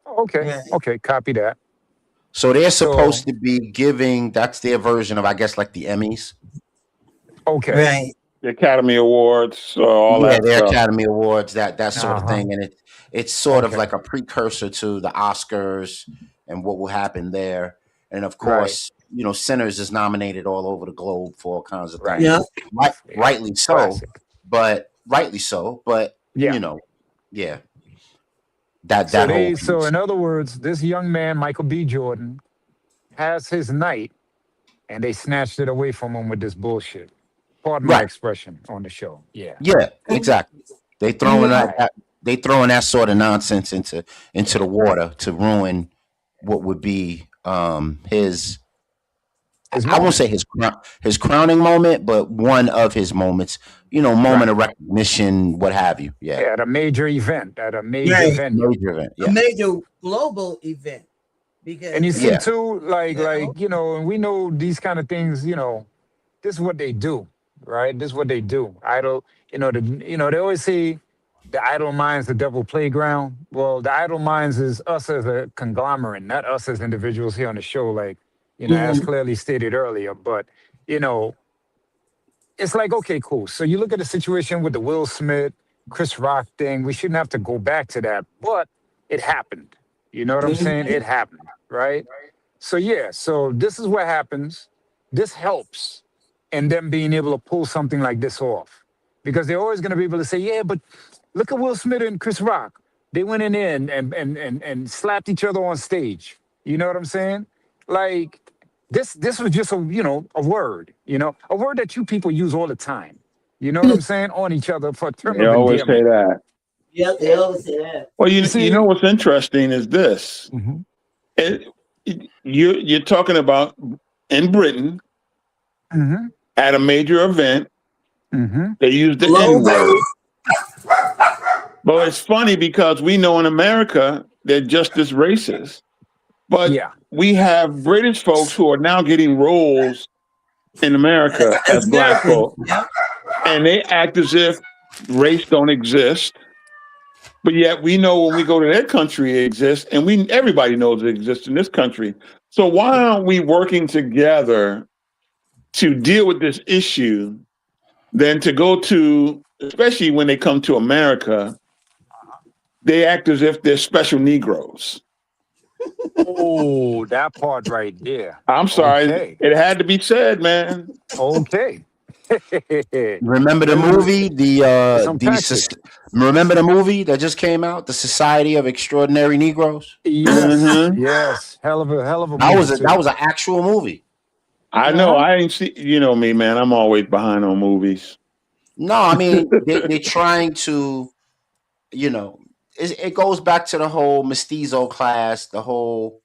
Okay. right, Okay. Copy that. So they're So, supposed to be giving. That's their version of, I guess, like the Emmys. okay. right. The Academy Awards, all Yeah, that their stuff. Academy Awards, that sort of Uh-huh. thing, and it's sort of Okay. like a precursor to the Oscars and what will happen there. And of Right. course, Sinners is nominated all over the globe for all kinds of Right. things. Yeah. Right, Yeah. rightly so, Classic. but rightly so, but Yeah. yeah, that whole So piece. in other words, this young man, Michael B. Jordan, has his night and they snatched it away from him with this bullshit. Pardon my Right. expression on the show. Yeah. Yeah, And, exactly. They and throwing All right. they throwing that sort of nonsense into the water to ruin what would be his. His I won't moment. say his crowning moment, but one of his moments. Moment Right. of recognition, what have you. Yeah, At a major event, at a major right, venue. major event. a Yeah, major global event And you because see yeah, too, you know, and we know these kind of things, this is what they do, right? This is what they do. Idle, they always say the idle mind's the devil playground. Well, the idle minds is us as a conglomerate, not us as individuals here on the show, like, as mhm, clearly stated earlier. But, you know, it's like, okay, cool. So you look at the situation with the Will Smith, Chris Rock thing. We shouldn't have to go back to that, but it happened. You know what I'm saying? mhm, It happened, right? So yeah, so this is what happens. This helps in them being able to pull something like this off. Because they're always gonna be able to say, yeah, but look at Will Smith and Chris Rock. They went in there and slapped each other on stage. You know what I'm saying? Like this was just a word, a word that you people use all the time. You know what I'm saying? On each other for a term They of always say endearment. that. yep, they always say that. Well, You you know see? what's interesting is this. Hmm. It, you're talking about in Britain Hmm. at a major event, Hmm. they use the N Global, word. But it's funny because we know in America they're just as racist. But Yeah. we have British folks who are now getting roles in America as as black Americans. folk, Yep. and they act as if race don't exist. But yet we know when we go to their country it exists, and everybody knows it exists in this country. So why aren't we working together to deal with this issue than to go to, especially when they come to America, they act as if they're special Negroes. Oh, that part right there. I'm sorry, Okay. it had to be said, man. Okay. remember the There's movie some passion. remember the movie that just came out, The Society of Extraordinary Negroes. Yes. Hmm. Yes. Hell of a That movie was that too. was an actual movie. I know Uh-huh. I ain't see. You know me, man. I'm always behind on movies. No, I mean they're trying to, you know, it goes back to the whole mestizo class, the whole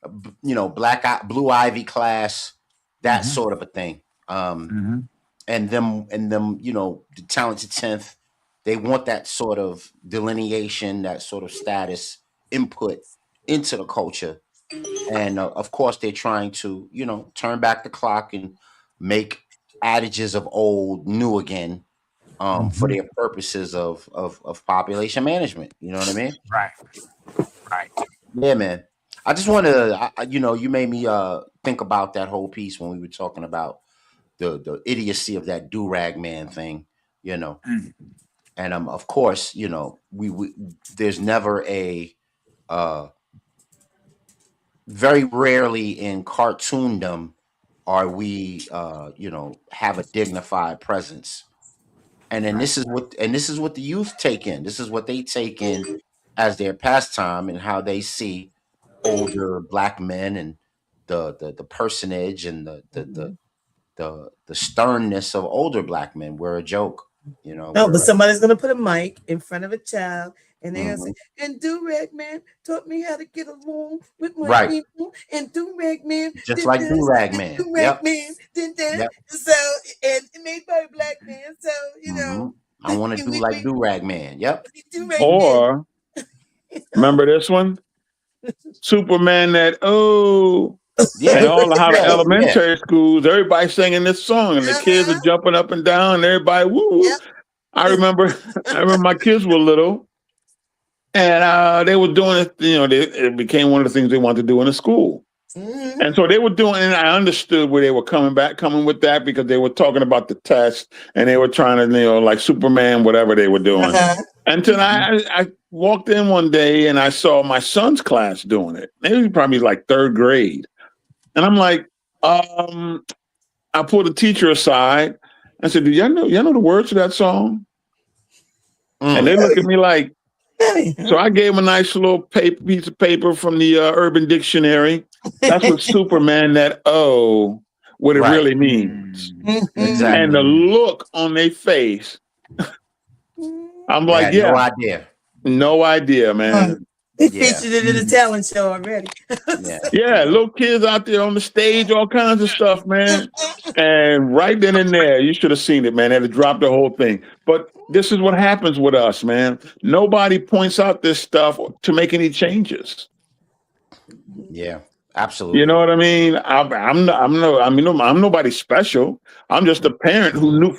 blue ivy class, that Hmm. sort of a thing. Hmm. And them, the talented 10th, they want that sort of delineation, that sort of status input into the culture. And of course they're trying to, turn back the clock and make adages of old new again, for Hmm. their purposes of population management. You know what I mean? Right. Right. Yeah, man. I just wanted to, you made me think about that whole piece when we were talking about the idiocy of that do rag man thing, you know. Mm. And of course, we there's never a uh very rarely in cartoondom are we have a dignified presence. And then this is what the youth take in. This is what they take in as their pastime and how they see older black men and the personage and Mhm. the sternness of older black men. We're a joke, you know. No, but We're somebody's gonna put a mic in front of a child and they're gonna say, mhm. and Do Rag Man taught me how to get along with my Right, people, and Do Rag Man just did like Do this, Rag and Man. Do Rag Yep, Man did that. yep. So, and made by a black man. So, Hmm. I want to do like we Do Rag Man. Yep. Do Rag Man. Or You know? remember this one? Superman that oh, Yeah, and all how the yeah, yeah. elementary schools, everybody singing this song, and the kids are Uh-huh. jumping up and down, and everybody woo woo. Yep. I remember, I remember my kids were little, and they were doing it. You know, it became one of the things they wanted to do in the school. Mhm. And so they were doing, and I understood where they were coming with that because they were talking about the test and they were trying to, like Superman, whatever they were doing. Uh-huh. Until I walked in one day and I saw my son's class doing it. They was probably like third grade. And I'm like, I pulled the teacher aside. I said, do y'all know the words to that song? And Mm. they look at me like, Hey, so I gave him a nice little piece of paper from the Urban Dictionary. That's what Superman, that O, what it Right. really means. Mhm. And the Exactly. look on their face, I'm They like, had no yeah, idea. no idea, man. They Yeah. featured it in the talent show already. Yeah. Yeah, Yeah. little kids out there on the stage, all kinds of stuff, man. And right then and there, you should have seen it, man. They had dropped the whole thing. But this is what happens with us, man. Nobody points out this stuff to make any changes. Yeah. You know Absolutely. what I mean? I'm nobody special. I'm just a parent who knew.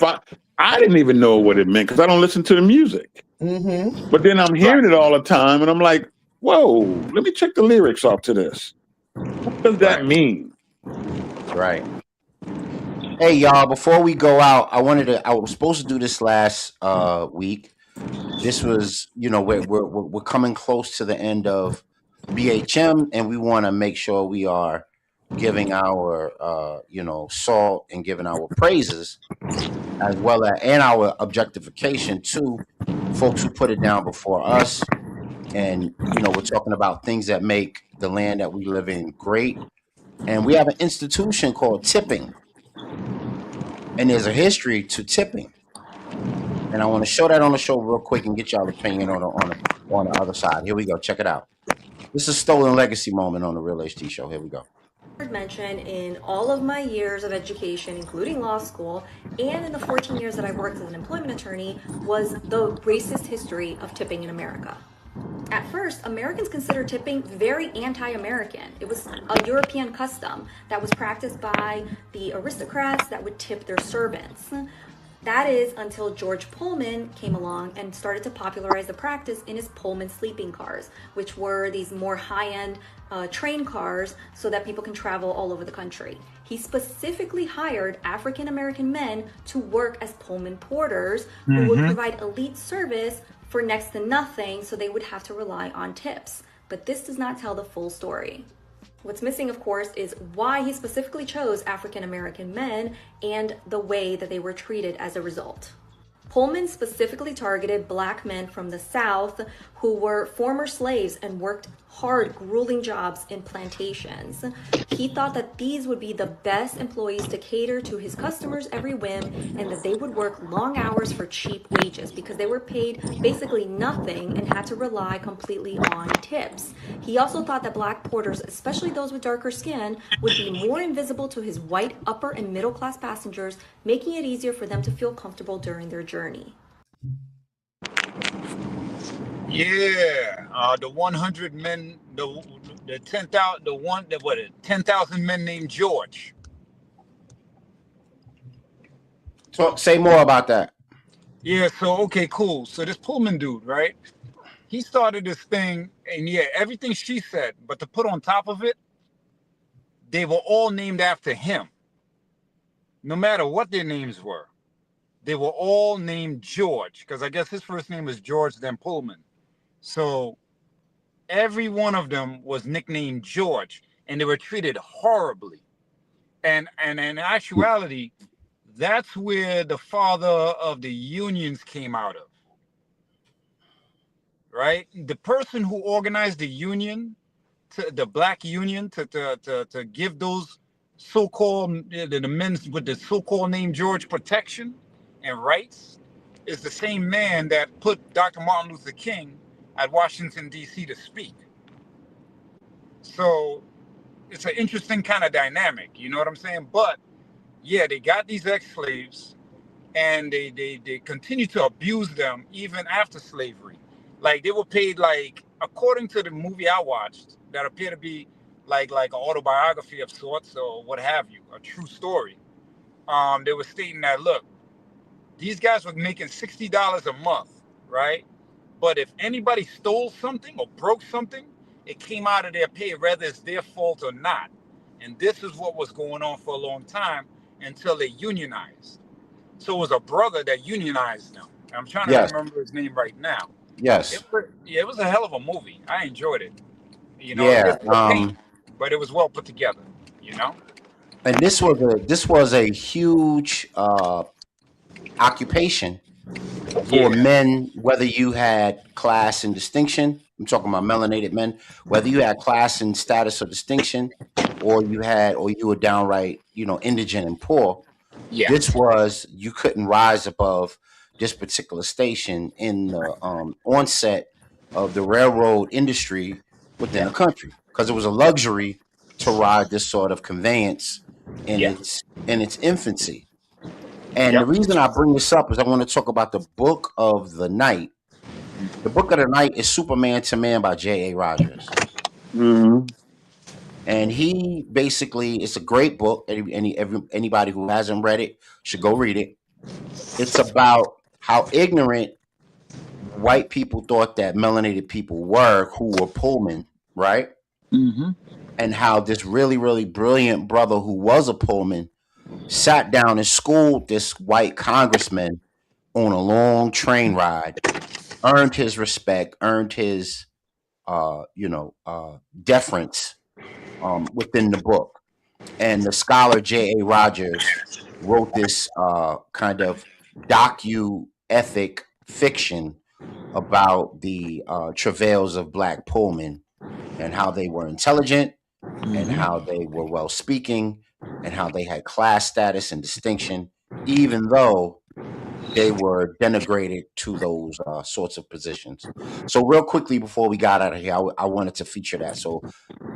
I didn't even know what it meant because I don't listen to the music. Mm-hmm. But then I'm Right. hearing it all the time, and I'm like, "Whoa! Let me check the lyrics off to this. What does that Right. mean?" Right. Hey y'all, before we go out, I was supposed to do this last week. This was, we're coming close to the end of BHM and we want to make sure we are giving our salt and giving our praises as well as and our objectification to folks who put it down before us. And we're talking about things that make the land that we live in great. And we have an institution called tipping, and there's a history to tipping. And I want to show that on the show real quick and get y'all opinion on the other side. Here we go. Check it out. This is a stolen legacy moment on the Real HT show. Here we go. Mention in all of my years of education, including law school, and in the 14 years that I worked as an employment attorney, was the racist history of tipping in America. At first, Americans considered tipping very anti-American. It was a European custom that was practiced by the aristocrats that would tip their servants. That is until George Pullman came along and started to popularize the practice in his Pullman sleeping cars, which were these more high-end train cars so that people can travel all over the country. He specifically hired African American men to work as Pullman porters who would provide elite service for next to nothing, so they would have to rely on tips. But this does not tell the full story. What's missing, of course, is why he specifically chose African American men and the way that they were treated as a result. Pullman specifically targeted black men from the South who were former slaves and worked hard, grueling jobs in plantations. He thought that these would be the best employees to cater to his customers' every whim and that they would work long hours for cheap wages because they were paid basically nothing and had to rely completely on tips. He also thought that black porters, especially those with darker skin, would be more invisible to his white upper and middle class passengers, making it easier for them to feel comfortable during their journey. Yeah, the 100 men, the 10,000, the one that 10,000 men named George. Say more about that. Yeah, so okay, cool. So this Pullman dude, right? He started this thing, and yeah, everything she said, but to put on top of it, they were all named after him. No matter what their names were, they were all named George, because I guess his first name was George, then Pullman. So every one of them was nicknamed George, and they were treated horribly. And in actuality, That's where the father of the unions came out of, right? The person who organized the union, the black union, to give those so-called the men with the so-called name George protection and rights, is the same man that put Dr. Martin Luther King at Washington D.C. to speak. So it's an interesting kind of dynamic, you know what I'm saying? But yeah, they got these ex-slaves and they continue to abuse them even after slavery. Like they were paid, like according to the movie I watched, that appeared to be like an autobiography of sorts or what have you, a true story. They were stating that, look, these guys were making $60 a month, right? But if anybody stole something or broke something, it came out of their pay, whether it's their fault or not. And this is what was going on for a long time until they unionized. So it was a brother that unionized them. I'm trying to Yes, remember his name right now. yes, Yeah, it was a hell of a movie. I enjoyed it. You know, it yeah. gets a little pain, but it was well put together. You know? And this was a huge occupation for Yeah, men, whether you had class and distinction. I'm talking about melanated men, whether you had class and status or distinction, or you were downright, indigent and poor. yeah, This was you couldn't rise above this particular station in the onset of the railroad industry within yeah, the country because it was a luxury to ride this sort of conveyance in yeah, its infancy. And yeah. the reason I bring this up is I want to talk about the book of the night. The book of the night is Superman to Man by J.A. Rogers. Hmm. And he basically, it's a great book. Anybody who hasn't read it should go read it. It's about how ignorant white people thought that melanated people were who were Pullman, right? Mm-hmm. And how this really, really brilliant brother who was a Pullman sat down and schooled this white congressman on a long train ride, earned his respect, earned his, deference within the book. And the scholar J.A. Rogers wrote this kind of docu ethic fiction about the travails of black Pullman and how they were intelligent and Mm-hmm. how they were well speaking and how they had class status and distinction, even though they were denigrated to those sorts of positions. So, real quickly before we got out of here, I wanted to feature that. So,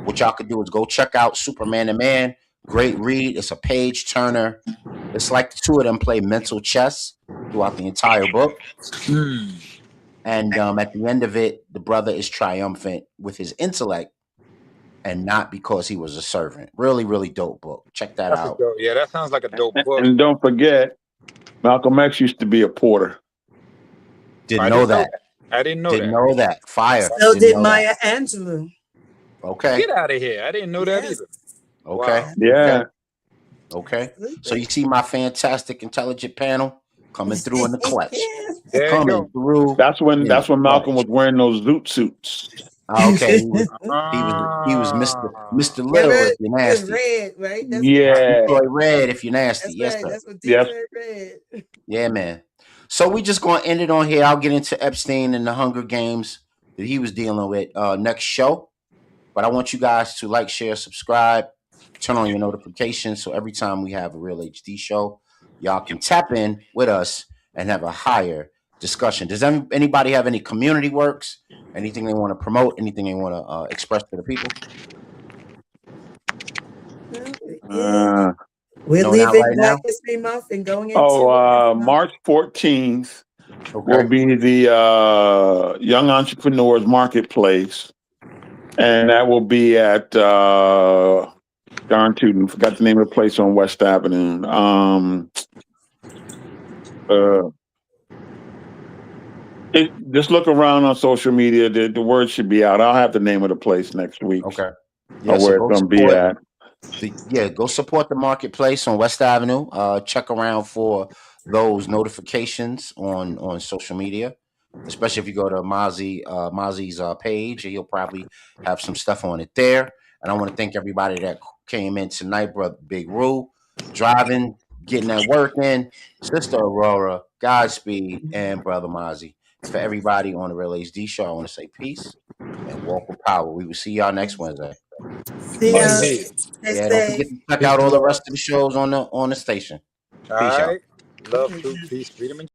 what y'all could do is go check out Superman and Man. Great read. It's a page turner. It's like the two of them play mental chess throughout the entire book. Mm. And at the end of it, the brother is triumphant with his intellect and not because he was a servant. Really, really dope book. Check that That's a out. dope. Yeah, that sounds like a dope book. And don't forget, Malcolm X used to be a porter. Didn't I know didn't know that. that. I didn't know Didn't that. know that. Fire. So Didn't did know that. Maya Angelou. Okay. Get out of here. I didn't know that Yes. either. Okay. Wow. Okay. Yeah. Okay. So Absolutely. you see my fantastic, intelligent panel coming through in the clutch. There you Coming go. through That's when in the that's when Malcolm was clutch. wearing those zoot suits. Okay. He was Mr. Ah. Yeah, Little red. if you're It was nasty. red, right? That's what. Yeah. Detroit Red if you're nasty. That's Yes, right. sir. That's what Yes. Detroit Red. Yeah, man. So we just gonna end it on here. I'll get into Epstein and the Hunger Games that he was dealing with next show. But I want you guys to like, share, subscribe, turn on your notifications so every time we have a real HD show, y'all can tap in with us and have a higher discussion. Does anybody have any community works? Anything they want to promote? Anything they want to express to the people? No, Uh, we're No, not leaving right Black now. History Month and going into March 14th will Okay. be the Young Entrepreneurs Marketplace, and that will be at darn tootin', forgot the name of the place on West Avenue. Uh, just look around on social media. The word should be out. I'll have the name of the place next week Okay. Yeah. or So where it's go going to be support. at. Go support the marketplace on West Avenue. Check around for those notifications on social media, especially if you go to Mozzie's page. He'll probably have some stuff on it there. And I want to thank everybody that came in tonight, brother Big Rue, driving getting that work in. Sister Aurora, Godspeed, and Brother Mozzie. For everybody on the Real HD show, I want to say peace and walk with power. We will see y'all next Wednesday. See ya. Indeed. Stay Yeah, don't forget safe. to check Peace out and all the love. rest of the shows on the station. All Peace, y'all. right. Love, truth, peace, freedom, and